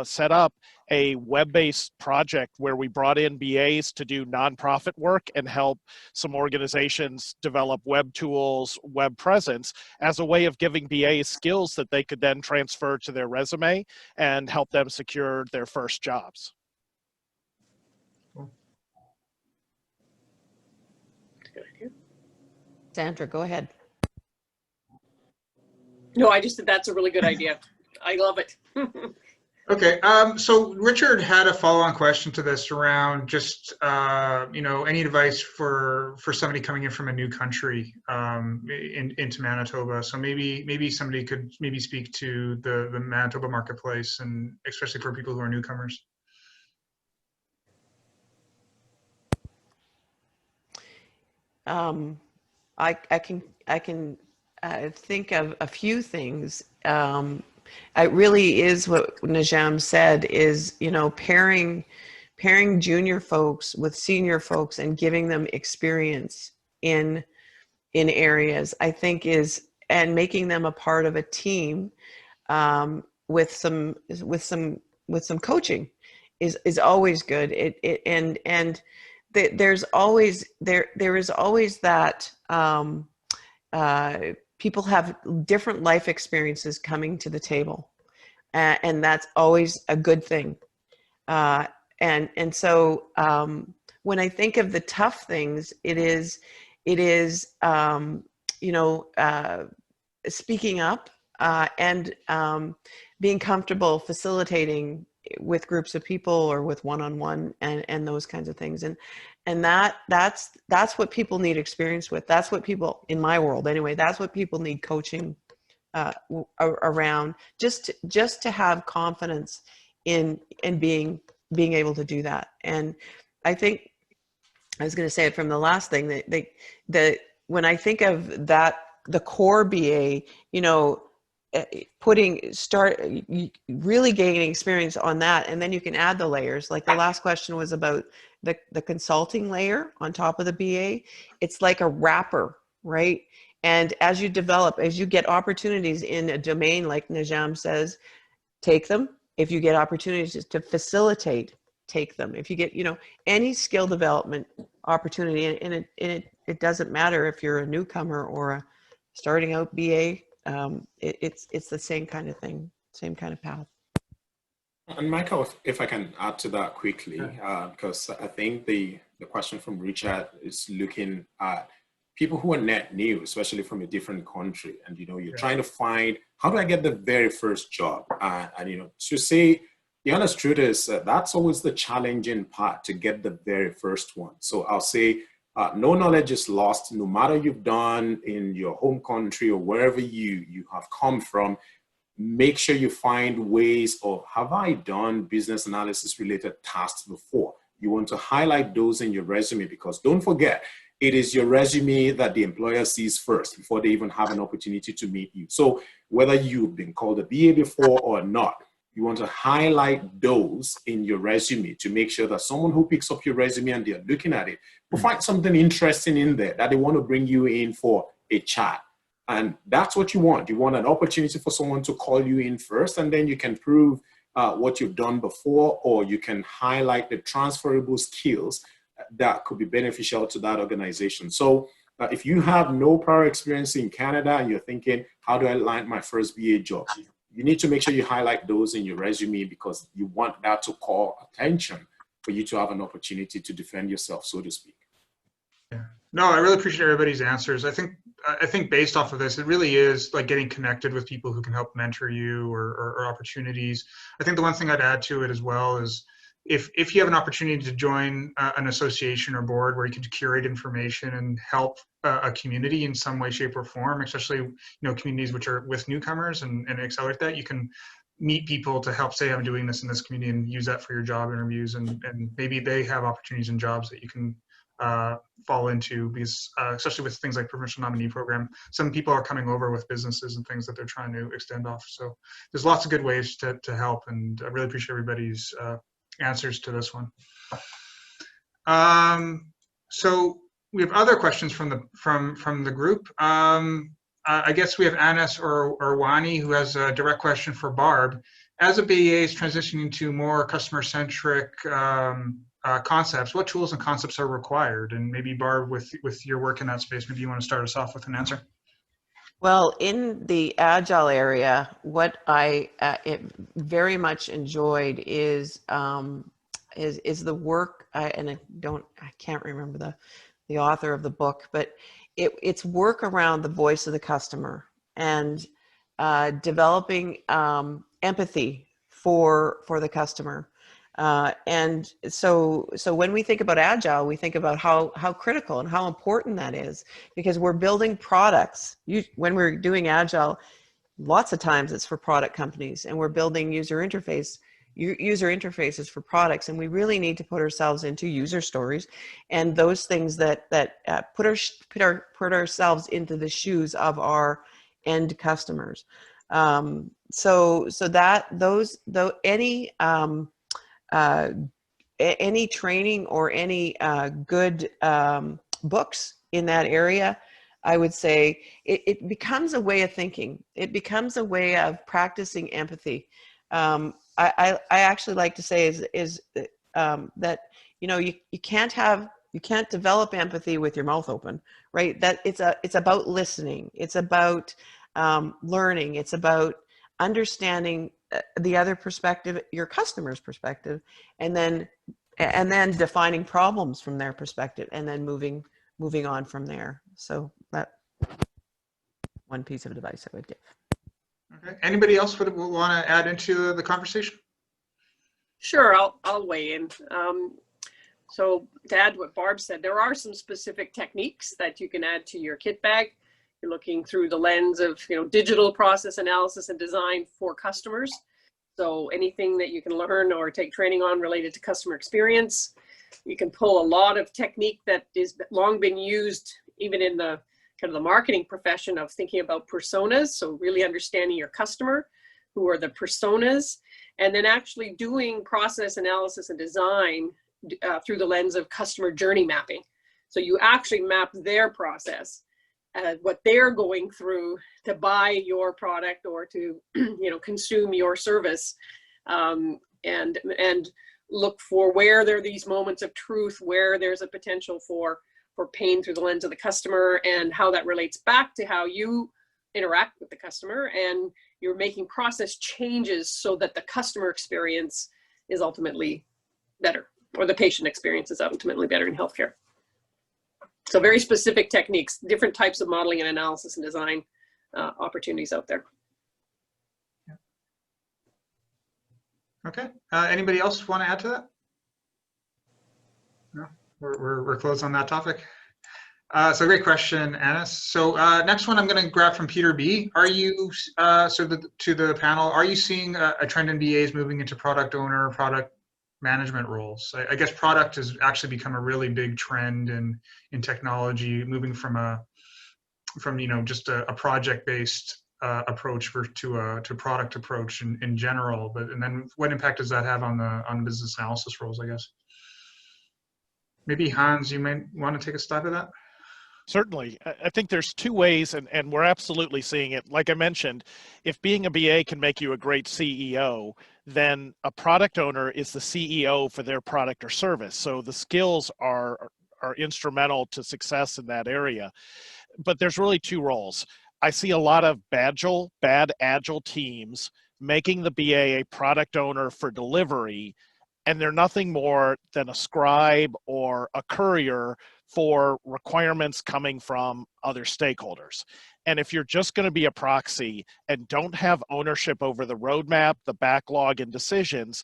set up a web-based project where we brought in BAs to do nonprofit work and help some organizations develop web tools, web presence, as a way of giving BAs skills that they could then transfer to their resume and help them secure their first jobs. Good idea. Sandra, go ahead. No, I just said that's a really good idea. I love it. Okay, so Richard had a follow-on question to this around just, you know, any advice for somebody coming in from a new country into Manitoba. So maybe somebody could speak to the Manitoba marketplace, and especially for people who are newcomers. I can think of a few things. It really is what Najam said, is, you know, pairing junior folks with senior folks and giving them experience in areas, I think and making them a part of a team with some coaching is always good. There is always that people have different life experiences coming to the table, and that's always a good thing. And so when I think of the tough things, it is you know, speaking up and being comfortable facilitating with groups of people or with one-on-one and those kinds of things. And that's what people need experience with. That's what people, in my world anyway, that's what people need coaching around, just to have confidence in being able to do that. And I think I was going to say it from the last thing that when I think of that, the core BA, you know, really gaining experience on that, and then you can add the layers. Like the last question was about the consulting layer on top of the BA. It's like a wrapper, right? And as you develop, as you get opportunities in a domain, like Najam says, take them. If you get opportunities to facilitate, take them. If you get, you know, any skill development opportunity, and it doesn't matter if you're a newcomer or a starting out BA, it's the same kind of thing, same kind of path. And Michael, if I can add to that quickly, because I think the question from Richard is looking at people who are net new, especially from a different country, and you know, you're trying to find, how do I get the very first job? And you know, to say the honest truth is that's always the challenging part, to get the very first one. So I'll say no knowledge is lost, no matter you've done in your home country or wherever you have come from. Make sure you find ways of, have I done business analysis related tasks before? You want to highlight those in your resume, because don't forget, it is your resume that the employer sees first before they even have an opportunity to meet you. So whether you've been called a BA before or not, you want to highlight those in your resume to make sure that someone who picks up your resume and they're looking at it will find something interesting in there that they want to bring you in for a chat. And that's what you want. You want an opportunity for someone to call you in first, and then you can prove what you've done before, or you can highlight the transferable skills that could be beneficial to that organization. So if you have no prior experience in Canada and you're thinking, how do I land my first BA job? You need to make sure you highlight those in your resume, because you want that to call attention for you to have an opportunity to defend yourself, so to speak. Yeah. No, I really appreciate everybody's answers. I think based off of this, it really is like getting connected with people who can help mentor you, or opportunities. I think the one thing I'd add to it as well is, if you have an opportunity to join an association or board where you can curate information and help a community in some way, shape, or form, especially, you know, communities which are with newcomers, and accelerate that, you can meet people to help say, I'm doing this in this community, and use that for your job interviews, and maybe they have opportunities and jobs that you can fall into, because especially with things like provincial nominee program, some people are coming over with businesses and things that they're trying to extend off. So there's lots of good ways to help, and I really appreciate everybody's answers to this one. So we have other questions from the group. I guess we have Anas or Wani, who has a direct question for Barb. As a BA is transitioning to more customer-centric concepts, what tools and concepts are required? And maybe Barb, with your work in that space, maybe you want to start us off with an answer. Well, in the Agile area, what I very much enjoyed is the work, and I can't remember the author of the book, but it's work around the voice of the customer, and developing empathy for the customer. And so when we think about Agile, we think about how critical and how important that is, because we're building products. When we're doing Agile, lots of times it's for product companies, and we're building user interfaces for products, and we really need to put ourselves into user stories and those things that put ourselves into the shoes of our end customers. Any training or any good books in that area, I would say it becomes a way of thinking. It becomes a way of practicing empathy. I actually like to say is that, you know, you can't develop empathy with your mouth open, right? That it's about listening. It's about learning. It's about understanding the other perspective, your customer's perspective, and then defining problems from their perspective, and then moving on from there. So that one piece of advice I would give. Okay. Anybody else would want to add into the conversation? Sure, I'll weigh in. So to add what Barb said, there are some specific techniques that you can add to your kit bag. You're looking through the lens of, digital process analysis and design for customers. So anything that you can learn or take training on related to customer experience. You can pull a lot of technique that is long been used even in the kind of the marketing profession of thinking about personas. So really understanding your customer, who are the personas, and then actually doing process analysis and design through the lens of customer journey mapping. So you actually map their process, what they're going through to buy your product or to, consume your service, and look for where there are these moments of truth, where there's a potential for pain through the lens of the customer, and how that relates back to how you interact with the customer, and you're making process changes so that the customer experience is ultimately better, or the patient experience is ultimately better in healthcare. So very specific techniques, different types of modeling and analysis and design opportunities out there. Okay. Anybody else want to add to that? No, we're closed on that topic. So great question, Anis. So next one I'm going to grab from Peter B. Are you, to the panel, are you seeing a trend in BAs moving into product owner, product management roles? I guess product has actually become a really big trend in technology, moving from just a project-based approach to a product approach in general. And then what impact does that have on business analysis roles, I guess? Maybe Hans, you might want to take a stab at that. Certainly. I think there's two ways, and we're absolutely seeing it. Like I mentioned, if being a BA can make you a great CEO, then a product owner is the CEO for their product or service. So the skills are instrumental to success in that area. But there's really two roles. I see a lot of bad agile teams making the BA a product owner for delivery, and they're nothing more than a scribe or a courier for requirements coming from other stakeholders. And if you're just going to be a proxy and don't have ownership over the roadmap, the backlog, and decisions,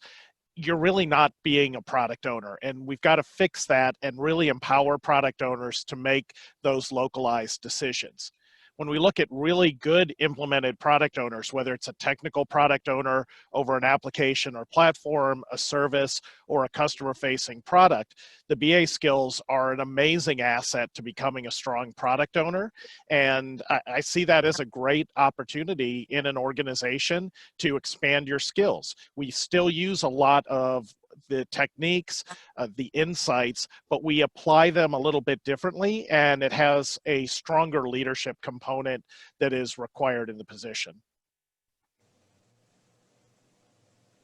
you're really not being a product owner. And we've got to fix that and really empower product owners to make those localized decisions. When we look at really good implemented product owners, whether it's a technical product owner over an application or platform, a service, or a customer-facing product, the BA skills are an amazing asset to becoming a strong product owner. And I see that as a great opportunity in an organization to expand your skills. We still use a lot of the techniques, the insights, but we apply them a little bit differently, and it has a stronger leadership component that is required in the position.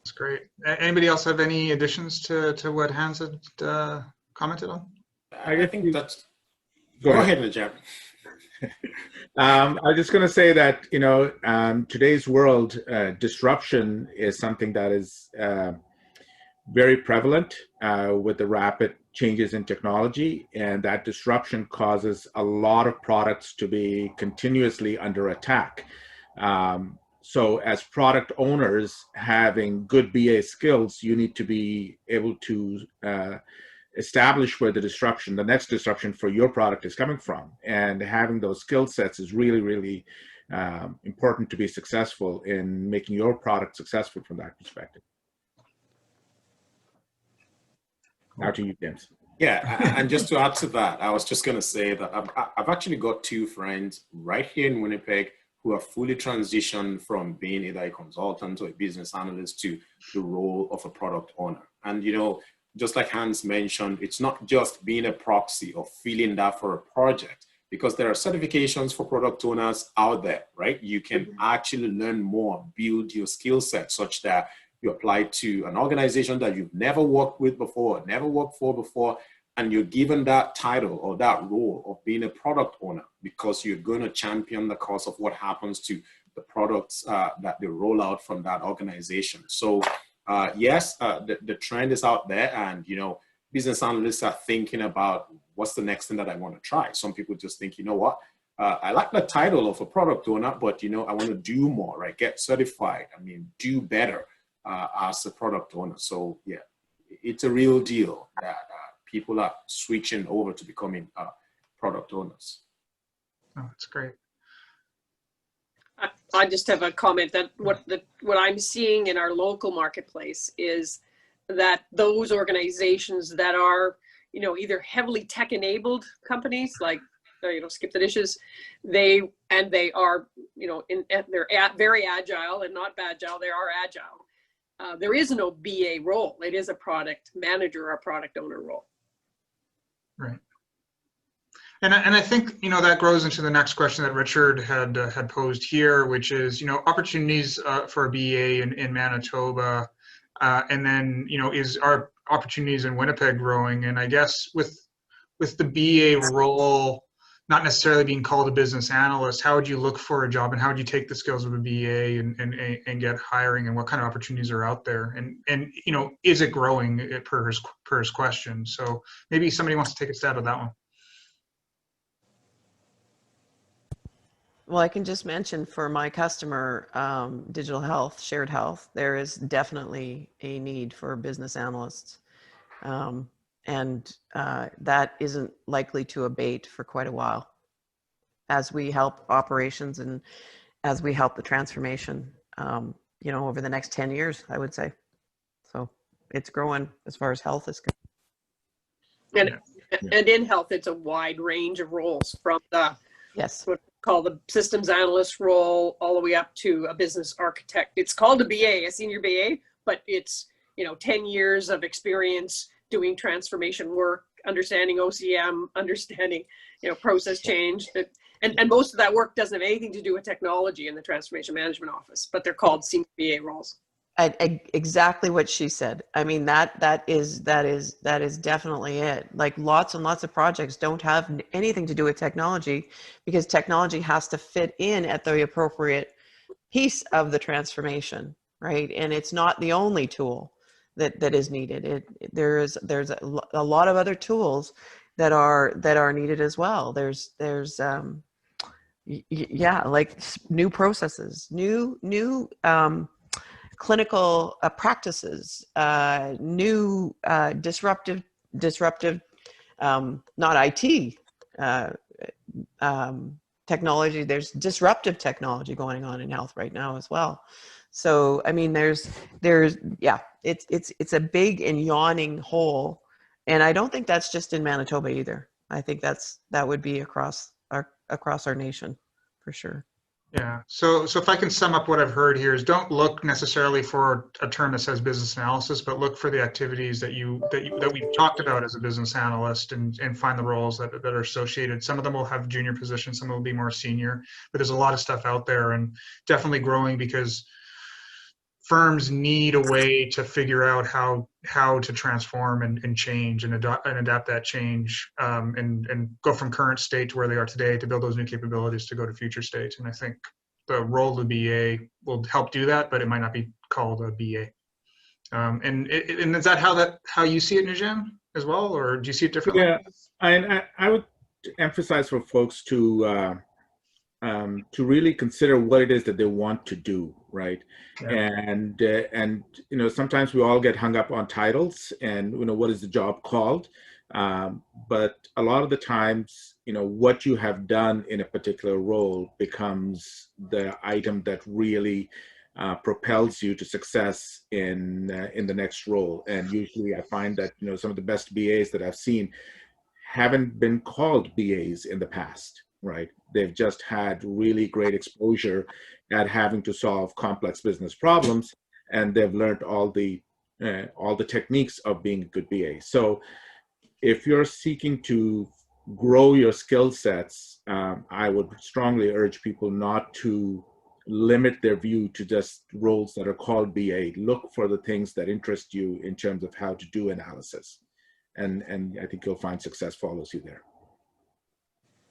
That's great. Anybody else have any additions to what Hans had commented on? I think that's. Go ahead, Najam. I was just going to say that, today's world, disruption is something that is very prevalent with the rapid changes in technology, and that disruption causes a lot of products to be continuously under attack. So as product owners, having good BA skills, you need to be able to establish where the next disruption for your product is coming from. And having those skill sets is really, really important to be successful in making your product successful from that perspective. Now to you, James. Yeah, and just to add to that, I was just going to say that I've actually got two friends right here in Winnipeg who have fully transitioned from being either a consultant or a business analyst to the role of a product owner. And, just like Hans mentioned, it's not just being a proxy or filling that for a project, because there are certifications for product owners out there, right? You can actually learn more, build your skill set such that you apply to an organization that you've never worked with before, never worked for before, and you're given that title or that role of being a product owner because you're going to champion the cause of what happens to the products that they roll out from that organization. So yes, the trend is out there, and business analysts are thinking about what's the next thing that I want to try. Some people just think, I like the title of a product owner, but I want to do more, right? Get certified. Do better. As a product owner. So yeah, it's a real deal that people are switching over to becoming product owners. Oh, that's great. I just have a comment that what I'm seeing in our local marketplace is that those organizations that are, you know, either heavily tech enabled companies like, you know, Skip the Dishes, they are, you know, they're very agile and not agile. They are agile. There is no BA role. It is a product manager or product owner role. Right. And I think, you know, that grows into the next question that Richard had posed here, which is, you know, opportunities for a BA in Manitoba, and then, you know, are opportunities in Winnipeg growing? And I guess with the BA role not necessarily being called a business analyst, how would you look for a job, and how would you take the skills of a BA and get hiring, and what kind of opportunities are out there? And you know, is it growing per his question? So maybe somebody wants to take a stab at that one. Well, I can just mention for my customer, digital health, shared health, there is definitely a need for business analysts. And that isn't likely to abate for quite a while as we help operations and as we help the transformation, you know, over the next 10 years, I would say. So it's growing as far as health is concerned. And in health, it's a wide range of roles, from the what we call the systems analyst role all the way up to a business architect. It's called a BA, a senior BA, but it's, you know, 10 years of experience doing transformation work, understanding OCM, understanding, you know, process change. And most of that work doesn't have anything to do with technology in the transformation management office, but they're called senior BA roles. Exactly what she said. I mean, that is definitely it. Like lots and lots of projects don't have anything to do with technology, because technology has to fit in at the appropriate piece of the transformation, right? And it's not the only tool that is needed. There's a lot of other tools that are needed as well. There's yeah, like new processes, new clinical practices, new disruptive, not IT technology. There's disruptive technology going on in health right now as well. So I mean, there's yeah, it's a big and yawning hole, and I don't think that's just in Manitoba either. I think that would be across our nation for sure. Yeah. So if I can sum up what I've heard here is, don't look necessarily for a term that says business analysis, but look for the activities that we've talked about as a business analyst, and find the roles that are associated. Some of them will have junior positions, some will be more senior, but there's a lot of stuff out there, and definitely growing, because firms need a way to figure out how to transform and change and adapt that change, and go from current state to where they are today to build those new capabilities to go to future states. And I think the role of BA will help do that, but it might not be called a BA. And is that how you see it, Najam, as well, or do you see it differently? Yeah, and I would emphasize for folks to really consider what it is that they want to do, right? Yeah. And you know, sometimes we all get hung up on titles and, you know, what is the job called? But a lot of the times, you know, what you have done in a particular role becomes the item that really propels you to success in the next role. And usually I find that, you know, some of the best BAs that I've seen haven't been called BAs in the past. Right. They've just had really great exposure at having to solve complex business problems, and they've learned all the techniques of being a good BA. So if you're seeking to grow your skill sets, I would strongly urge people not to limit their view to just roles that are called BA. Look for the things that interest you in terms of how to do analysis. And I think you'll find success follows you there.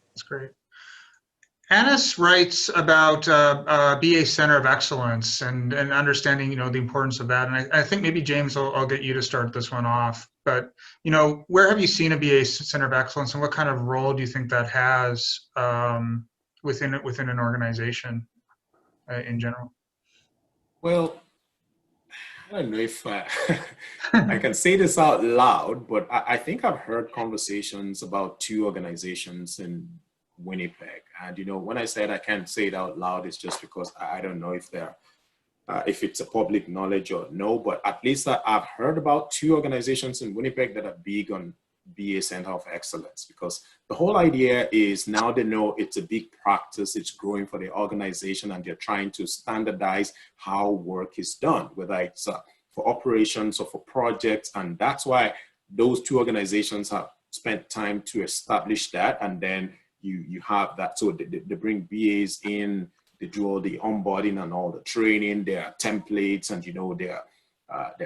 That's great. Anis writes about BA Center of Excellence and understanding, you know, the importance of that. And I think maybe James, I'll get you to start this one off. But, you know, where have you seen a BA Center of Excellence, and what kind of role do you think that has within an organization in general? Well, I don't know if I can say this out loud, but I think I've heard conversations about two organizations in Winnipeg. And, you know, when I said I can't say it out loud, it's just because I don't know if they're if it's a public knowledge or no, but at least I've heard about 2 organizations in Winnipeg that are big on BA Center of Excellence, because the whole idea is now they know it's a big practice, it's growing for the organization, and they're trying to standardize how work is done, whether it's for operations or for projects. And that's why those 2 organizations have spent time to establish that. And then you have that. So they bring BAs in, they do all the onboarding and all the training, their templates, and, you know, their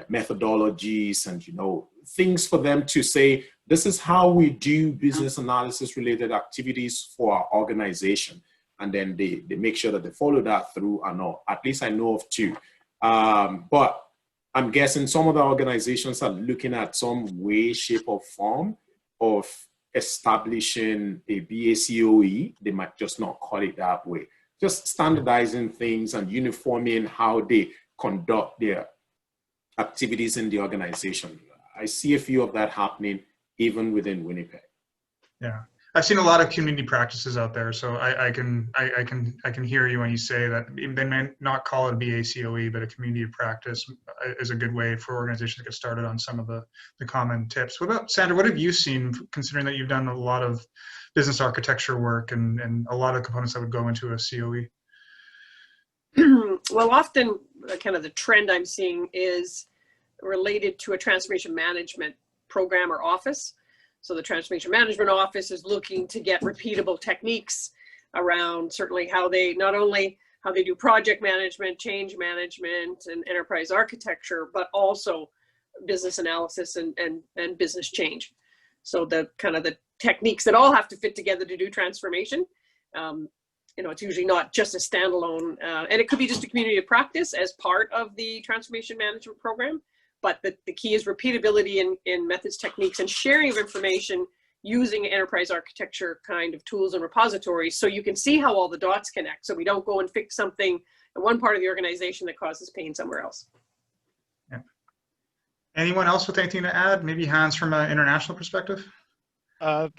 methodologies, and, you know, things for them to say, this is how we do business analysis related activities for our organization. And then they make sure that they follow that through, and all. At least I know of 2. But I'm guessing some of the organizations are looking at some way, shape, or form of establishing a BACOE. They might just not call it that way. Just standardizing things and uniforming how they conduct their activities in the organization. I see a few of that happening even within Winnipeg. Yeah, I've seen a lot of community practices out there, so I can hear you when you say that they may not call it a BACOE, but a community of practice is a good way for organizations to get started on some of the common tips. What about Sandra? What have you seen, considering that you've done a lot of business architecture work and a lot of components that would go into a COE? Well, often kind of the trend I'm seeing is related to a transformation management program or office. So the transformation management office is looking to get repeatable techniques around certainly how they, not only how they do project management, change management, and enterprise architecture, but also business analysis and business change. So the kind of the techniques that all have to fit together to do transformation. You know, it's usually not just a standalone, and it could be just a community of practice as part of the transformation management program. But the key is repeatability in methods, techniques, and sharing of information using enterprise architecture kind of tools and repositories, so you can see how all the dots connect. So we don't go and fix something in one part of the organization that causes pain somewhere else. Yeah. Anyone else with anything to add? Maybe Hans from an international perspective?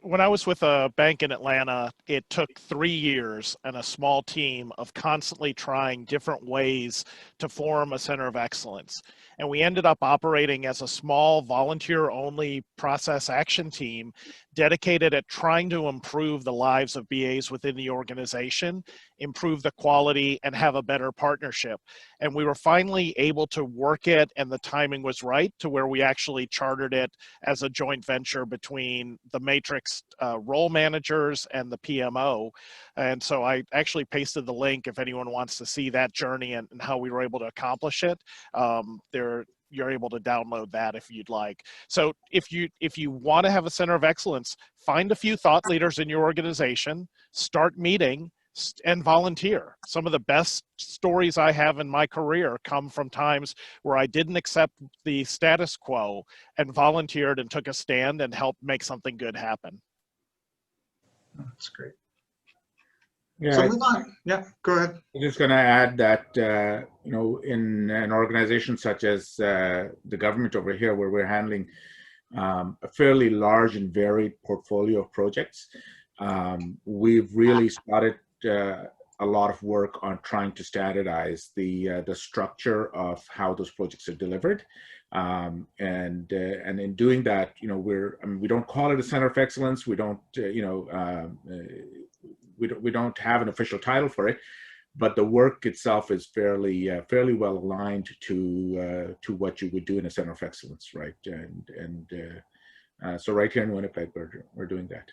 When I was with a bank in Atlanta, it took 3 years and a small team of constantly trying different ways to form a center of excellence. And we ended up operating as a small volunteer-only process action team dedicated at trying to improve the lives of BAs within the organization, improve the quality, and have a better partnership. And we were finally able to work it, and the timing was right to where we actually chartered it as a joint venture between the Matrix role managers and the PMO. And so I actually pasted the link if anyone wants to see that journey and how we were able to accomplish it. You're able to download that if you'd like. So if you want to have a center of excellence, find a few thought leaders in your organization, start meeting, and volunteer. Some of the best stories I have in my career come from times where I didn't accept the status quo and volunteered and took a stand and helped make something good happen. That's great. Yeah, So move on. Yeah, go ahead. I'm just going to add that, you know, in an organization such as the government over here, where we're handling a fairly large and varied portfolio of projects, we've really started a lot of work on trying to standardize the structure of how those projects are delivered. And in doing that, you know, we don't call it a center of excellence. We don't, we don't have an official title for it, but the work itself is fairly well aligned to what you would do in a center of excellence, right? So right here in Winnipeg, we're doing that.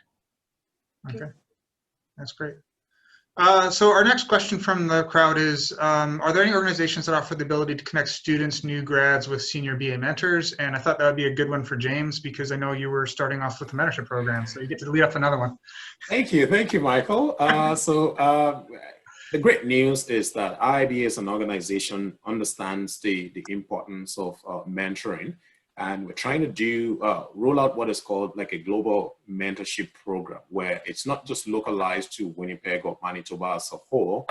Okay, that's great. So our next question from the crowd is, are there any organizations that offer the ability to connect students, new grads with senior BA mentors? And I thought that would be a good one for James, because I know you were starting off with the mentorship program, so you get to lead up another one. Thank you, Michael. The great news is that IIBA as an organization understands the importance of mentoring. And we're trying to roll out what is called like a global mentorship program, where it's not just localized to Winnipeg or Manitoba as a whole.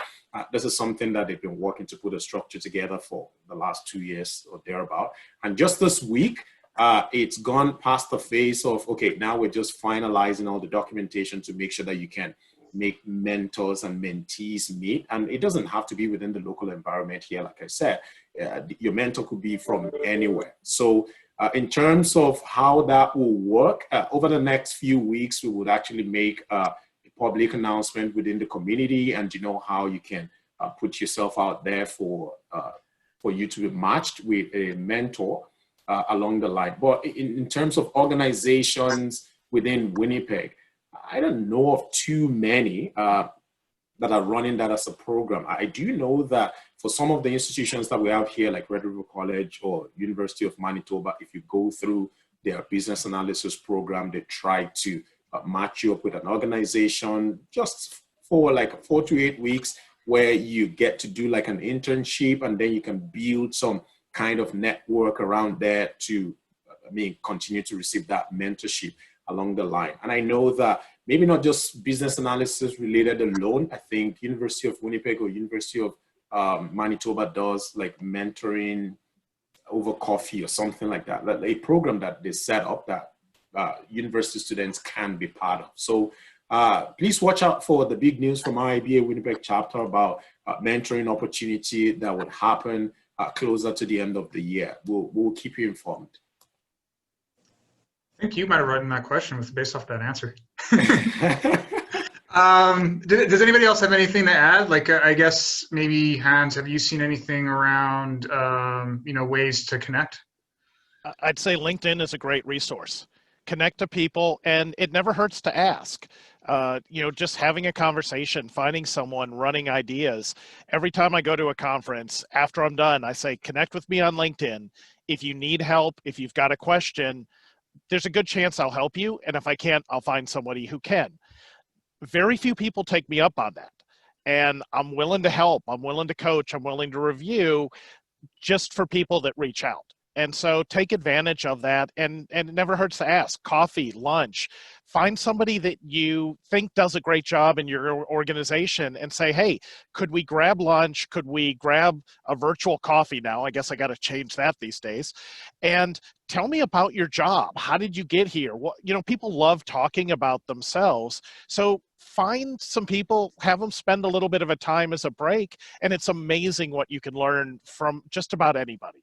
This is something that they've been working to put a structure together for the last 2 years or thereabout. And just this week, it's gone past the phase of, okay, now we're just finalizing all the documentation to make sure that you can make mentors and mentees meet. And it doesn't have to be within the local environment here. Like I said, your mentor could be from anywhere. So in terms of how that will work, over the next few weeks, we would actually make a public announcement within the community, and you know how you can put yourself out there for you to be matched with a mentor along the line. But in terms of organizations within Winnipeg, I don't know of too many that are running that as a program. I do know that for some of the institutions that we have here, like Red River College or University of Manitoba, if you go through their business analysis program, they try to match you up with an organization just for like 4 to 8 weeks, where you get to do like an internship, and then you can build some kind of network around there to continue to receive that mentorship along the line. And I know that maybe not just business analysis related alone. I think University of Winnipeg or University of Manitoba does like mentoring over coffee or something like that. A program that they set up that university students can be part of. So please watch out for the big news from IIBA Winnipeg chapter about mentoring opportunity that would happen closer to the end of the year. We'll keep you informed. I think you might have written that question based off that answer. Does anybody else have anything to add? Like, I guess maybe Hans, have you seen anything around, ways to connect? I'd say LinkedIn is a great resource. Connect to people, and it never hurts to ask. Just having a conversation, finding someone, running ideas. Every time I go to a conference, after I'm done, I say, connect with me on LinkedIn. If you need help, if you've got a question, there's a good chance I'll help you. And if I can't, I'll find somebody who can. Very few people take me up on that. And I'm willing to help. I'm willing to coach. I'm willing to review just for people that reach out. And so take advantage of that, and it never hurts to ask. Coffee, lunch, find somebody that you think does a great job in your organization and say, hey, could we grab lunch? Could we grab a virtual coffee now? I guess I got to change that these days. And tell me about your job. How did you get here? People love talking about themselves. So find some people, have them spend a little bit of a time as a break, and it's amazing what you can learn from just about anybody.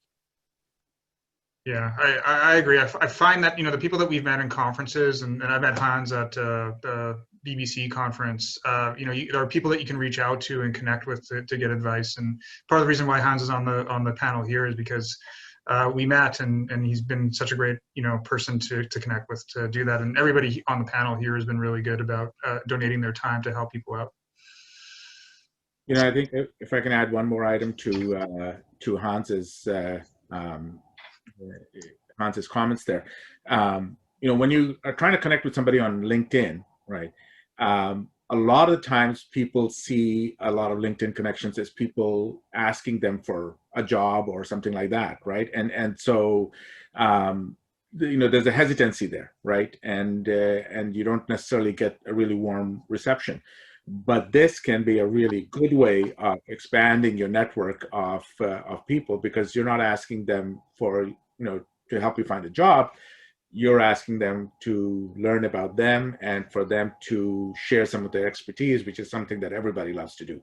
Yeah, I agree. I find that, the people that we've met in conferences, and I've met Hans at the BBC conference, there are people that you can reach out to and connect with to get advice. And part of the reason why Hans is on the panel here is because we met, and he's been such a great, person to connect with to do that. And everybody on the panel here has been really good about donating their time to help people out. I think if I can add one more item to Hans's comments there. When you are trying to connect with somebody on LinkedIn, right? A lot of times people see a lot of LinkedIn connections as people asking them for a job or something like that, right? And so there's a hesitancy there, right? And you don't necessarily get a really warm reception. But this can be a really good way of expanding your network of people, because you're not asking them for, to help you find a job. You're asking them to learn about them and for them to share some of their expertise, which is something that everybody loves to do.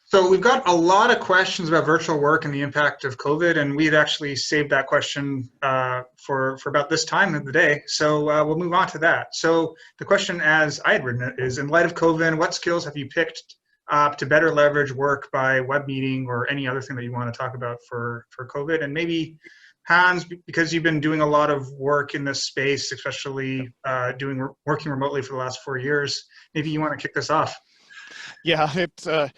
So we've got a lot of questions about virtual work and the impact of COVID, and we'd actually saved that question for about this time of the day. So we'll move on to that. So the question, as I had written it, is: in light of COVID, what skills have you picked up to better leverage work by web meeting or any other thing that you want to talk about for COVID? And maybe Hans, because you've been doing a lot of work in this space, especially working remotely for the last 4 years, maybe you want to kick this off. Yeah,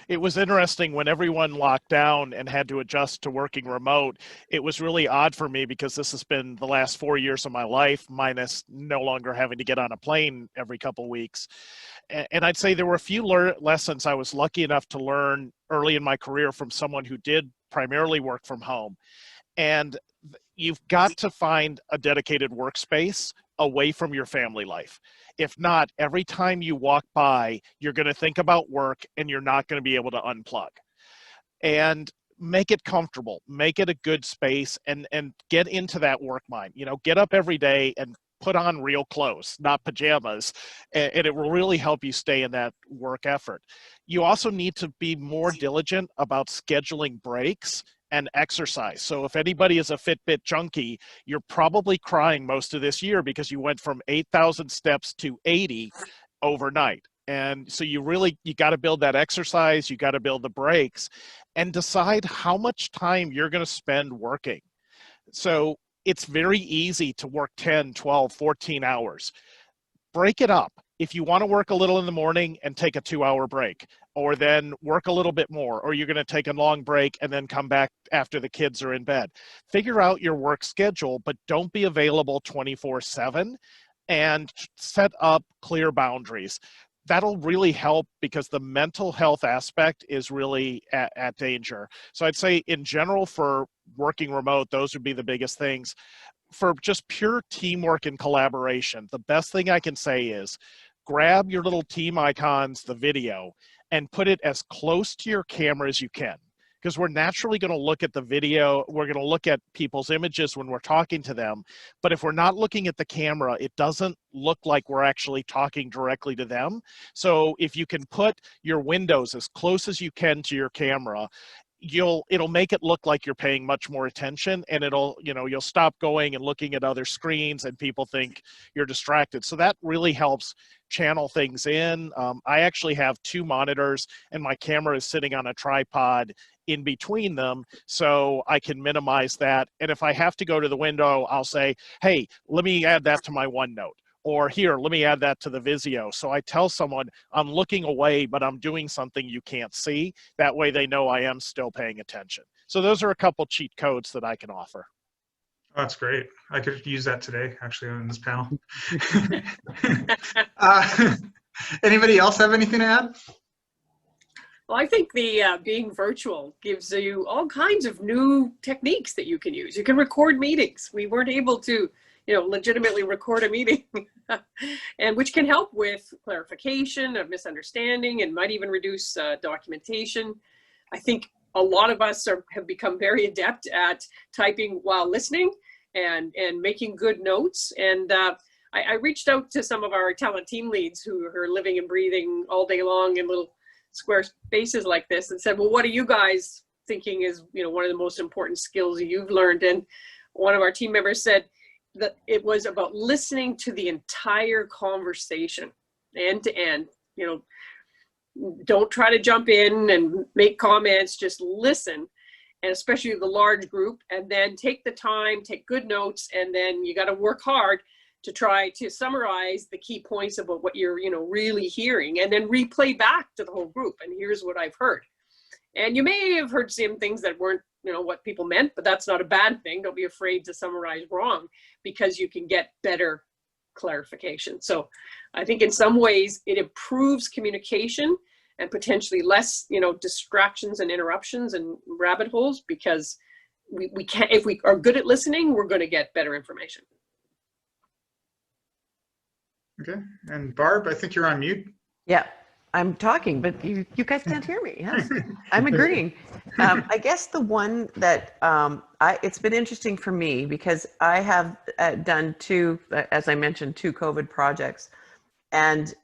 it was interesting when everyone locked down and had to adjust to working remote. It was really odd for me because this has been the last 4 years of my life, minus no longer having to get on a plane every couple weeks. And I'd say there were a few lessons I was lucky enough to learn early in my career from someone who did primarily work from home. And you've got to find a dedicated workspace away from your family life. If not, every time you walk by, you're going to think about work and you're not going to be able to unplug. And make it comfortable, make it a good space, and get into that work mind. Get up every day and put on real clothes, not pajamas, and it will really help you stay in that work effort. You also need to be more diligent about scheduling breaks and exercise. So if anybody is a Fitbit junkie, you're probably crying most of this year because you went from 8,000 steps to 80 overnight. And so you got to build that exercise, you got to build the breaks, and decide how much time you're going to spend working. So it's very easy to work 10, 12, 14 hours. Break it up. If you want to work a little in the morning and take a 2-hour break, or then work a little bit more, or you're going to take a long break and then come back after the kids are in bed. Figure out your work schedule, but don't be available 24/7, and set up clear boundaries. That'll really help because the mental health aspect is really at danger. So I'd say in general for working remote, those would be the biggest things. For just pure teamwork and collaboration, the best thing I can say is grab your little team icons, the video, and put it as close to your camera as you can. Because we're naturally going to look at the video, we're going to look at people's images when we're talking to them. But if we're not looking at the camera, it doesn't look like we're actually talking directly to them. So if you can put your windows as close as you can to your camera, it'll make it look like you're paying much more attention, and you'll stop going and looking at other screens and people think you're distracted. So that really helps channel things in. I actually have 2 monitors and my camera is sitting on a tripod in between them, so I can minimize that. And if I have to go to the window, I'll say, hey, let me add that to my OneNote. Or here, let me add that to the Visio. So I tell someone I'm looking away, but I'm doing something you can't see. That way they know I am still paying attention. So those are a couple cheat codes that I can offer. Oh, that's great. I could use that today, actually, on this panel. Anybody else have anything to add? Well, I think the being virtual gives you all kinds of new techniques that you can use. You can record meetings. We weren't able to legitimately record a meeting, and which can help with clarification of misunderstanding and might even reduce documentation. I think a lot of us have become very adept at typing while listening and making good notes. And I reached out to some of our talent team leads who are living and breathing all day long in little square spaces like this and said, well, what are you guys thinking is one of the most important skills you've learned? And one of our team members said that it was about listening to the entire conversation end to end. Don't try to jump in and make comments, just listen, and especially the large group, and then take the time, take good notes, and then you got to work hard to try to summarize the key points about what you're really hearing, and then replay back to the whole group. And here's what I've heard. And you may have heard some things that weren't what people meant, but that's not a bad thing. Don't be afraid to summarize wrong, because you can get better clarification. So I think in some ways it improves communication and potentially less distractions and interruptions and rabbit holes, because we can't, if we are good at listening, we're going to get better information. Okay, and Barb, I think you're on mute. Yeah, I'm talking, but you guys can't hear me. Yes, I'm agreeing. I guess the one that it's been interesting for me, because I have done 2, as I mentioned, 2 COVID projects. And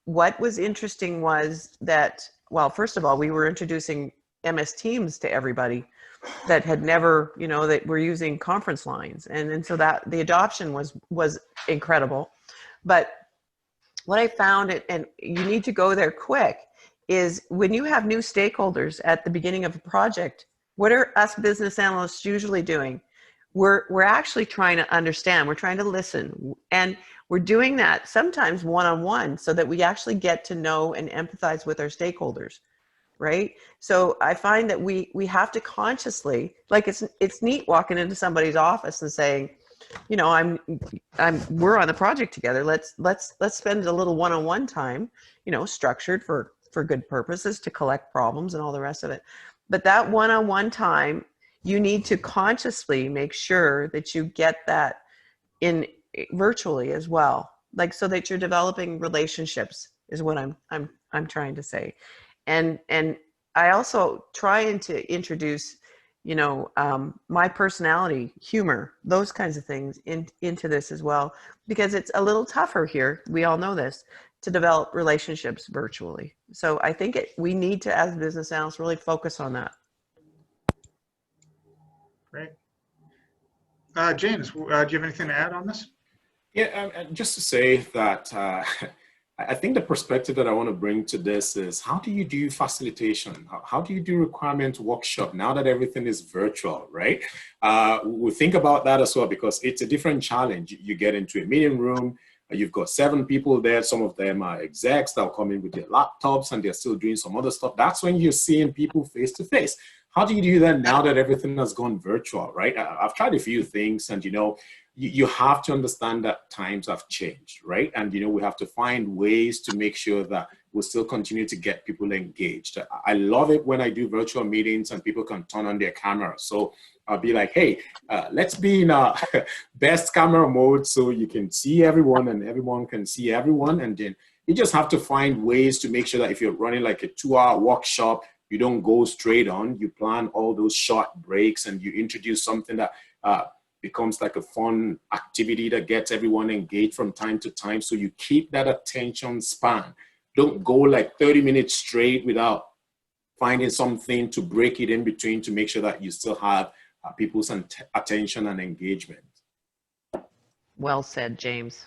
what was interesting was that, well, first of all, we were introducing MS Teams to everybody that had never, that were using conference lines. And so that the adoption was incredible. But what I found, and you need to go there quick, is when you have new stakeholders at the beginning of a project, what are us business analysts usually doing? We're actually trying to understand, we're trying to listen, and we're doing that sometimes one-on-one so that we actually get to know and empathize with our stakeholders, right? So I find that we have to consciously, like it's neat walking into somebody's office and saying, we're on the project together. Let's spend a little one-on-one time, structured for good purposes to collect problems and all the rest of it. But that one-on-one time, you need to consciously make sure that you get that in virtually as well, like so that you're developing relationships is what I'm trying to say. And I also trying to introduce you know, my personality, humor, those kinds of things into this as well, because it's a little tougher here. We all know this, to develop relationships virtually. So I think we need to, as business analysts, really focus on that. Great. James, do you have anything to add on this? Yeah, just to say that I think the perspective that I want to bring to this is, how do you do facilitation? How do you do requirement workshop now that everything is virtual, right? We think about that as well, because it's a different challenge. You get into a meeting room, you've got 7 people there. Some of them are execs that'll come in with their laptops and they're still doing some other stuff. That's when you're seeing people face to face. How do you do that now that everything has gone virtual, right? I've tried a few things, and, you know, you have to understand that times have changed, right? And, you know, we have to find ways to make sure that we'll still continue to get people engaged. I love it when I do virtual meetings and people can turn on their camera. So I'll be like, hey, let's be in a best camera mode so you can see everyone and everyone can see everyone. And then you just have to find ways to make sure that if you're running like a 2-hour workshop, you don't go straight on. You plan all those short breaks and you introduce something that becomes like a fun activity that gets everyone engaged from time to time. So you keep that attention span. Don't go like 30 minutes straight without finding something to break it in between to make sure that you still have people's attention and engagement. Well said, James.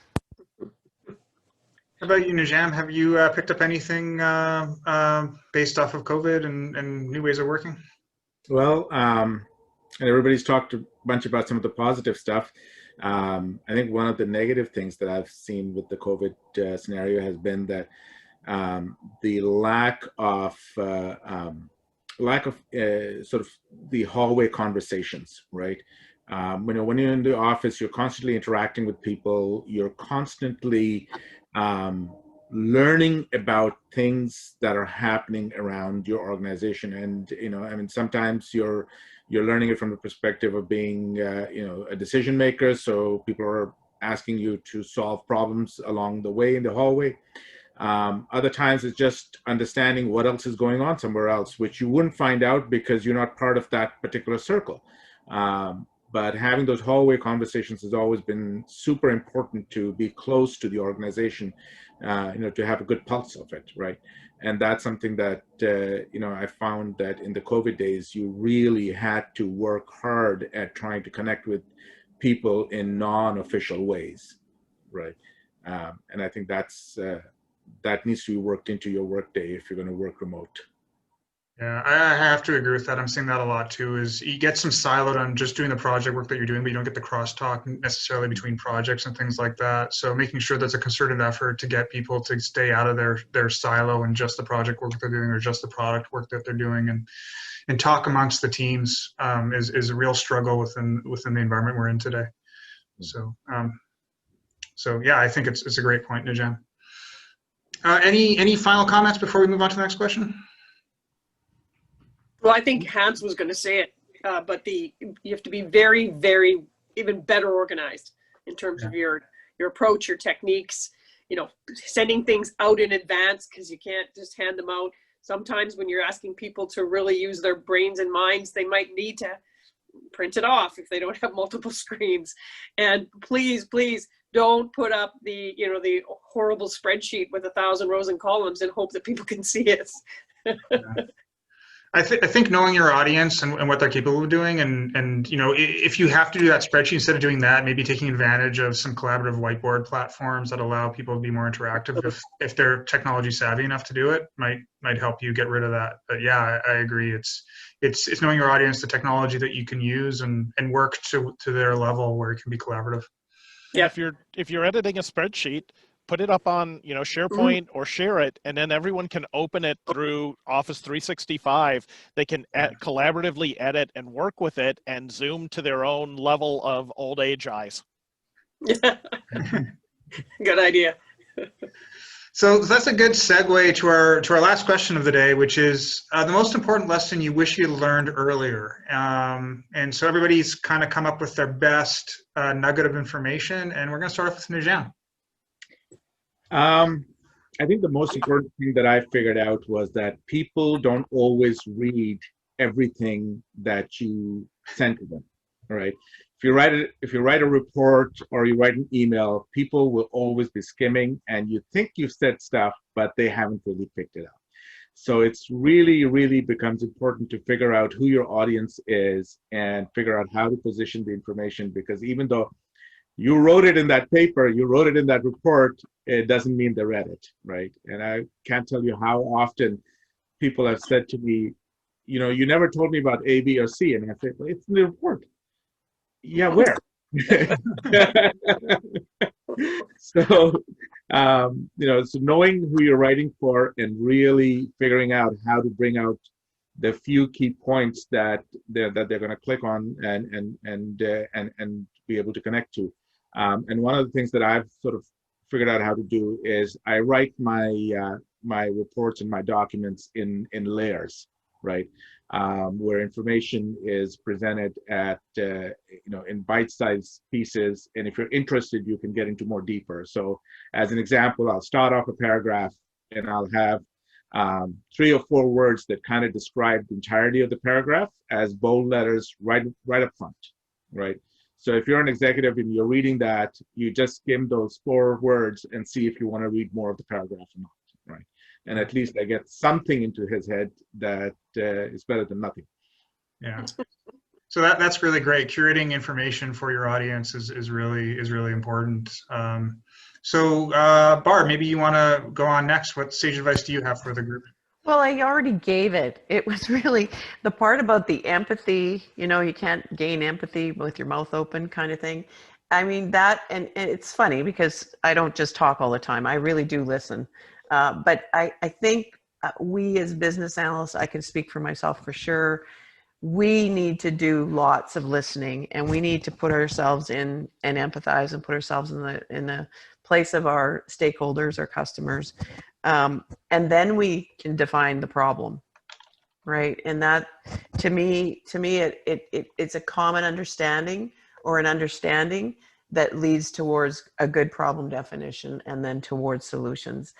How about you, Najam? Have you picked up anything based off of COVID and new ways of working? Well, everybody's talked a bunch about some of the positive stuff. I think one of the negative things that I've seen with the COVID scenario has been that the lack of sort of the hallway conversations, right? You know, when you're in the office, you're constantly interacting with people. You're constantly learning about things that are happening around your organization. And, you know, I mean, sometimes you're learning it from the perspective of being, you know, a decision maker. So people are asking you to solve problems along the way in the hallway. Other times it's just understanding what else is going on somewhere else, which you wouldn't find out because you're not part of that particular circle. But having those hallway conversations has always been super important, to be close to the organization, you know, to have a good pulse of it, right? And that's something that, you know, I found that in the COVID days, you really had to work hard at trying to connect with people in non-official ways, right? And I think that's, that needs to be worked into your workday if you're going to work remote. Yeah, I have to agree with that. I'm seeing that a lot too, is you get some siloed on just doing the project work that you're doing, but you don't get the crosstalk necessarily between projects and things like that. So making sure there's a concerted effort to get people to stay out of their silo and just the project work they're doing or just the product work that they're doing, and talk amongst the teams is a real struggle within the environment we're in today. So yeah, I think it's a great point, Najam. Any final comments before we move on to the next question? Well, I think Hans was going to say it, but you have to be very, very even better organized in terms of your approach, your techniques, you know, sending things out in advance, because you can't just hand them out. Sometimes when you're asking people to really use their brains and minds, they might need to print it off if they don't have multiple screens. And please, please don't put up the horrible spreadsheet with 1,000 rows and columns and hope that people can see it. Yeah. I think knowing your audience and what they're capable of doing, and you know, if you have to do that spreadsheet, instead of doing that, maybe taking advantage of some collaborative whiteboard platforms that allow people to be more interactive if they're technology savvy enough to do it, might help you get rid of that. But yeah, I agree. It's knowing your audience, the technology that you can use, and work to their level where it can be collaborative. Yeah, if you're editing a spreadsheet, put it up on, you know, SharePoint or share it, and then everyone can open it through Office 365. They can collaboratively edit and work with it and zoom to their own level of old age eyes. Good idea. So that's a good segue to our last question of the day, which is the most important lesson you wish you learned earlier. And so everybody's kind of come up with their best nugget of information, and we're going to start off with Najam. I think the most important thing that I figured out was that people don't always read everything that you send to them. All right. If you write a report or you write an email, people will always be skimming, and you think you've said stuff, but they haven't really picked it up. So it's really becomes important to figure out who your audience is and figure out how to position the information, because even though you wrote it in that paper, you wrote it in that report, it doesn't mean they read it, right? And I can't tell you how often people have said to me, you know, you never told me about A, B, or C. And I say, well, it's in the report. Yeah, where? So, you know, so knowing who you're writing for and really figuring out how to bring out the few key points that they're going to click on and be able to connect to. And one of the things that I've sort of figured out how to do is I write my my reports and my documents in layers, right? Where information is presented at you know, in bite-sized pieces, and if you're interested, you can get into more deeper. So, as an example, I'll start off a paragraph, and I'll have 3 or 4 words that kind of describe the entirety of the paragraph as bold letters right up front, right? So if you're an executive and you're reading that, you just skim those 4 words and see if you want to read more of the paragraph or not, right? And at least I get something into his head that is better than nothing. Yeah. So that's really great. Curating information for your audience is really important. So Barb, maybe you want to go on next. What sage advice do you have for the group? Well, I already gave it. It was really the part about the empathy, you know, you can't gain empathy with your mouth open kind of thing. I mean, that, and it's funny because I don't just talk all the time. I really do listen. But I think we as business analysts, I can speak for myself for sure, we need to do lots of listening, and we need to put ourselves in and empathize and put ourselves in the place of our stakeholders or customers. And then we can define the problem, right? And that, to me, it's a common understanding or an understanding that leads towards a good problem definition and then towards solutions.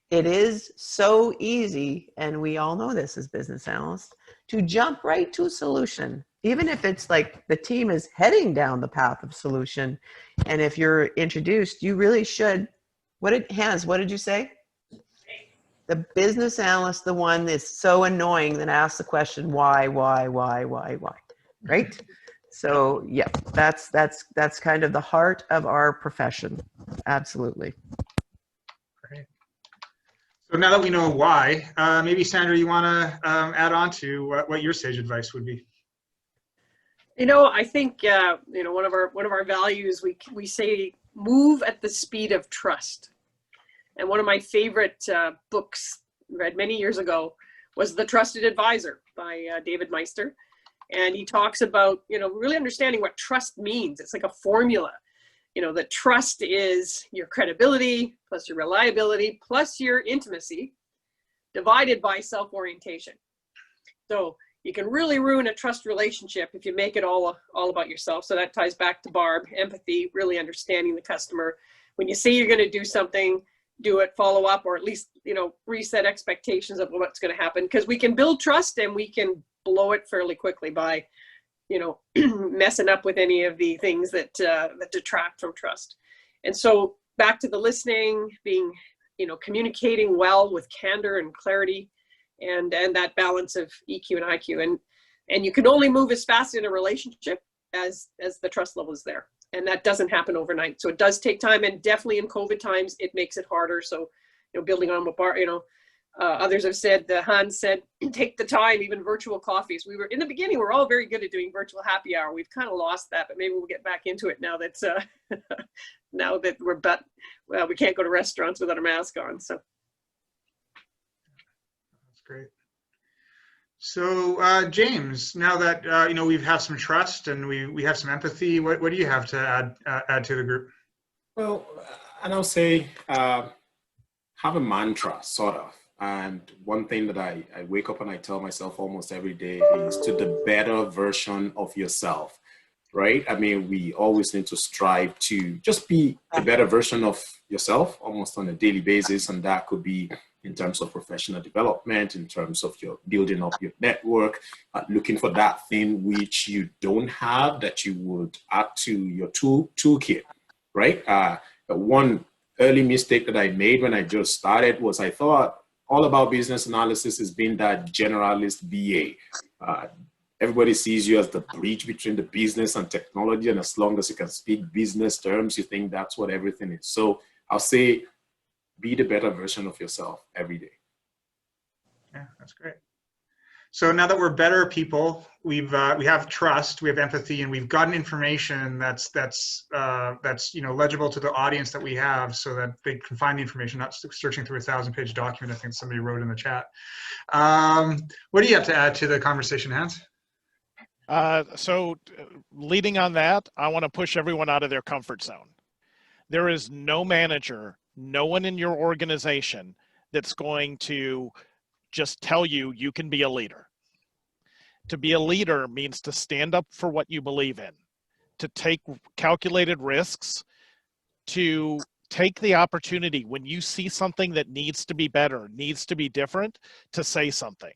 It is so easy, and we all know this as business analysts, to jump right to a solution, even if it's like the team is heading down the path of solution. And if you're introduced, you really should. What did you say? The business analyst, the one that's so annoying that asks the question, why, right? So yeah, that's kind of the heart of our profession. Absolutely. Great. So now that we know why, maybe Sandra, you want to add on to what your sage advice would be? You know, I think you know, one of our values, we say move at the speed of trust. And one of my favorite books, read many years ago, was The Trusted Advisor by David Meister. And he talks about, you know, really understanding what trust means. It's like a formula. You know, that trust is your credibility plus your reliability plus your intimacy divided by self-orientation. So you can really ruin a trust relationship if you make it all about yourself. So that ties back to Barb, empathy, really understanding the customer. When you say you're going to do something, do it, follow up, or at least, you know, reset expectations of what's going to happen, because we can build trust and we can blow it fairly quickly by, you know, messing up with any of the things that that detract from trust. And so back to the listening, being, you know, communicating well with candor and clarity, and that balance of EQ and IQ, and you can only move as fast in a relationship as the trust level is there. And that doesn't happen overnight. So it does take time, and definitely in COVID times, it makes it harder. So, you know, building on what Barb, you know, others have said, Hans said, take the time, even virtual coffees. We were, in the beginning, we're all very good at doing virtual happy hour. We've kind of lost that, but maybe we'll get back into it now that, now that well, we can't go to restaurants without a mask on. So. That's great. So James, now that you know, we have some trust and we have some empathy, what do you have to add to the group? Well, and I'll say have a mantra, sort of. And one thing that I wake up and I tell myself almost every day is to the better version of yourself, right? I mean, we always need to strive to just be a better version of yourself almost on a daily basis. And that could be in terms of professional development, in terms of your building up your network, looking for that thing which you don't have that you would add to your toolkit, right? One early mistake that I made when I just started was I thought all about business analysis is being that generalist BA. Everybody sees you as the bridge between the business and technology, and as long as you can speak business terms, you think that's what everything is. So I'll say, be the better version of yourself every day. Yeah, that's great. So now that we're better people, we have trust, we have empathy, and we've gotten information that's legible to the audience that we have, so that they can find the information, not searching through a 1,000-page document. I think somebody wrote in the chat. What do you have to add to the conversation, Hans? So leading on that, I want to push everyone out of their comfort zone. There is no manager, no one in your organization that's going to just tell you you can be a leader. To be a leader means to stand up for what you believe in, to take calculated risks, to take the opportunity when you see something that needs to be better, needs to be different, to say something.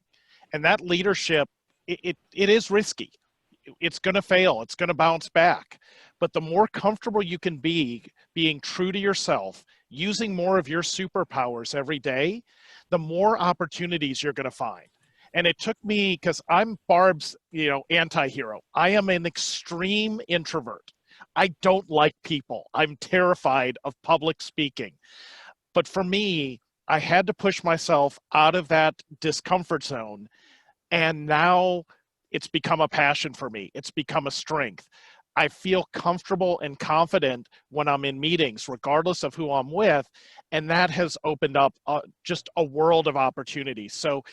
And that leadership, it is risky. It's going to fail. It's going to bounce back. But the more comfortable you can be being true to yourself, using more of your superpowers every day, the more opportunities you're going to find. And it took me, because I'm Barb's, anti-hero. I am an extreme introvert. I don't like people. I'm terrified of public speaking. But for me, I had to push myself out of that discomfort zone. And now it's become a passion for me. It's become a strength. I feel comfortable and confident when I'm in meetings, regardless of who I'm with. And that has opened up just a world of opportunities. So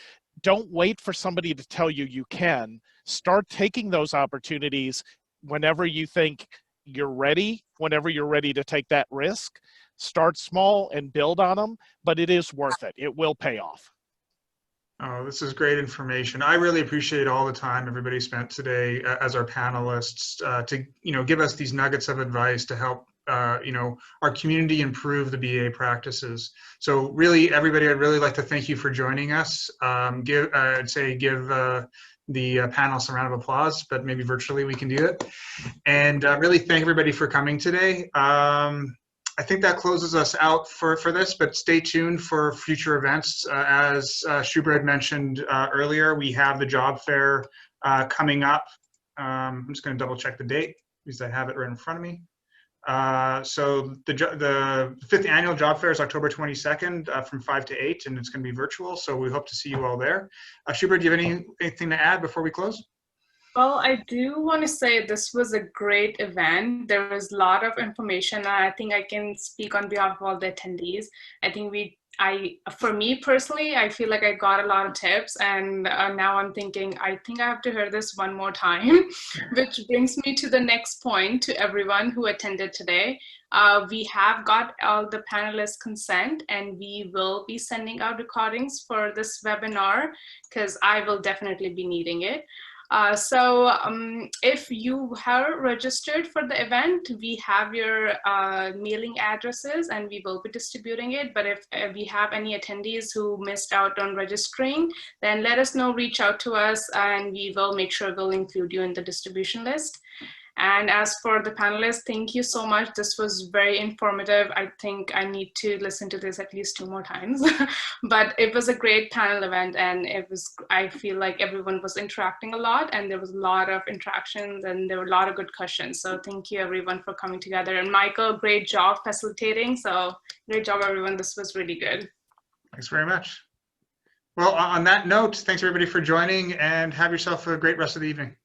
don't wait for somebody to tell you you can. Start taking those opportunities whenever you think you're ready, whenever you're ready to take that risk. Start small and build on them, but it is worth it. It will pay off. Oh, this is great information. I really appreciate all the time everybody spent today as our panelists to give us these nuggets of advice to help our community improve the BA practices. So really, everybody, I'd really like to thank you for joining us. Give the panel some round of applause, but maybe virtually we can do it. And really thank everybody for coming today. I think that closes us out for this, but stay tuned for future events. As Shubra had mentioned earlier, we have the job fair coming up. I'm just going to double check the date because I have it right in front of me. So the 5th annual job fair is October 22nd from 5 to 8, and it's going to be virtual. So we hope to see you all there. Shubra, do you have anything to add before we close? Well, I do want to say this was a great event. There was a lot of information, and I think I can speak on behalf of all the attendees. I think for me personally, I feel like I got a lot of tips, and now I'm thinking, I think I have to hear this one more time, which brings me to the next point to everyone who attended today. We have got all the panelists' consent, and we will be sending out recordings for this webinar because I will definitely be needing it. So if you are registered for the event, we have your mailing addresses and we will be distributing it. But if we have any attendees who missed out on registering, then let us know, reach out to us, and we will make sure we'll include you in the distribution list. And as for the panelists, thank you so much. This was very informative. I think I need to listen to this at least 2 more times. But it was a great panel event, and I feel like everyone was interacting a lot, and there was a lot of interactions, and there were a lot of good questions. So thank you everyone for coming together. And Michael, great job facilitating. So great job everyone. This was really good. Thanks very much. Well, on that note, thanks everybody for joining, and have yourself a great rest of the evening.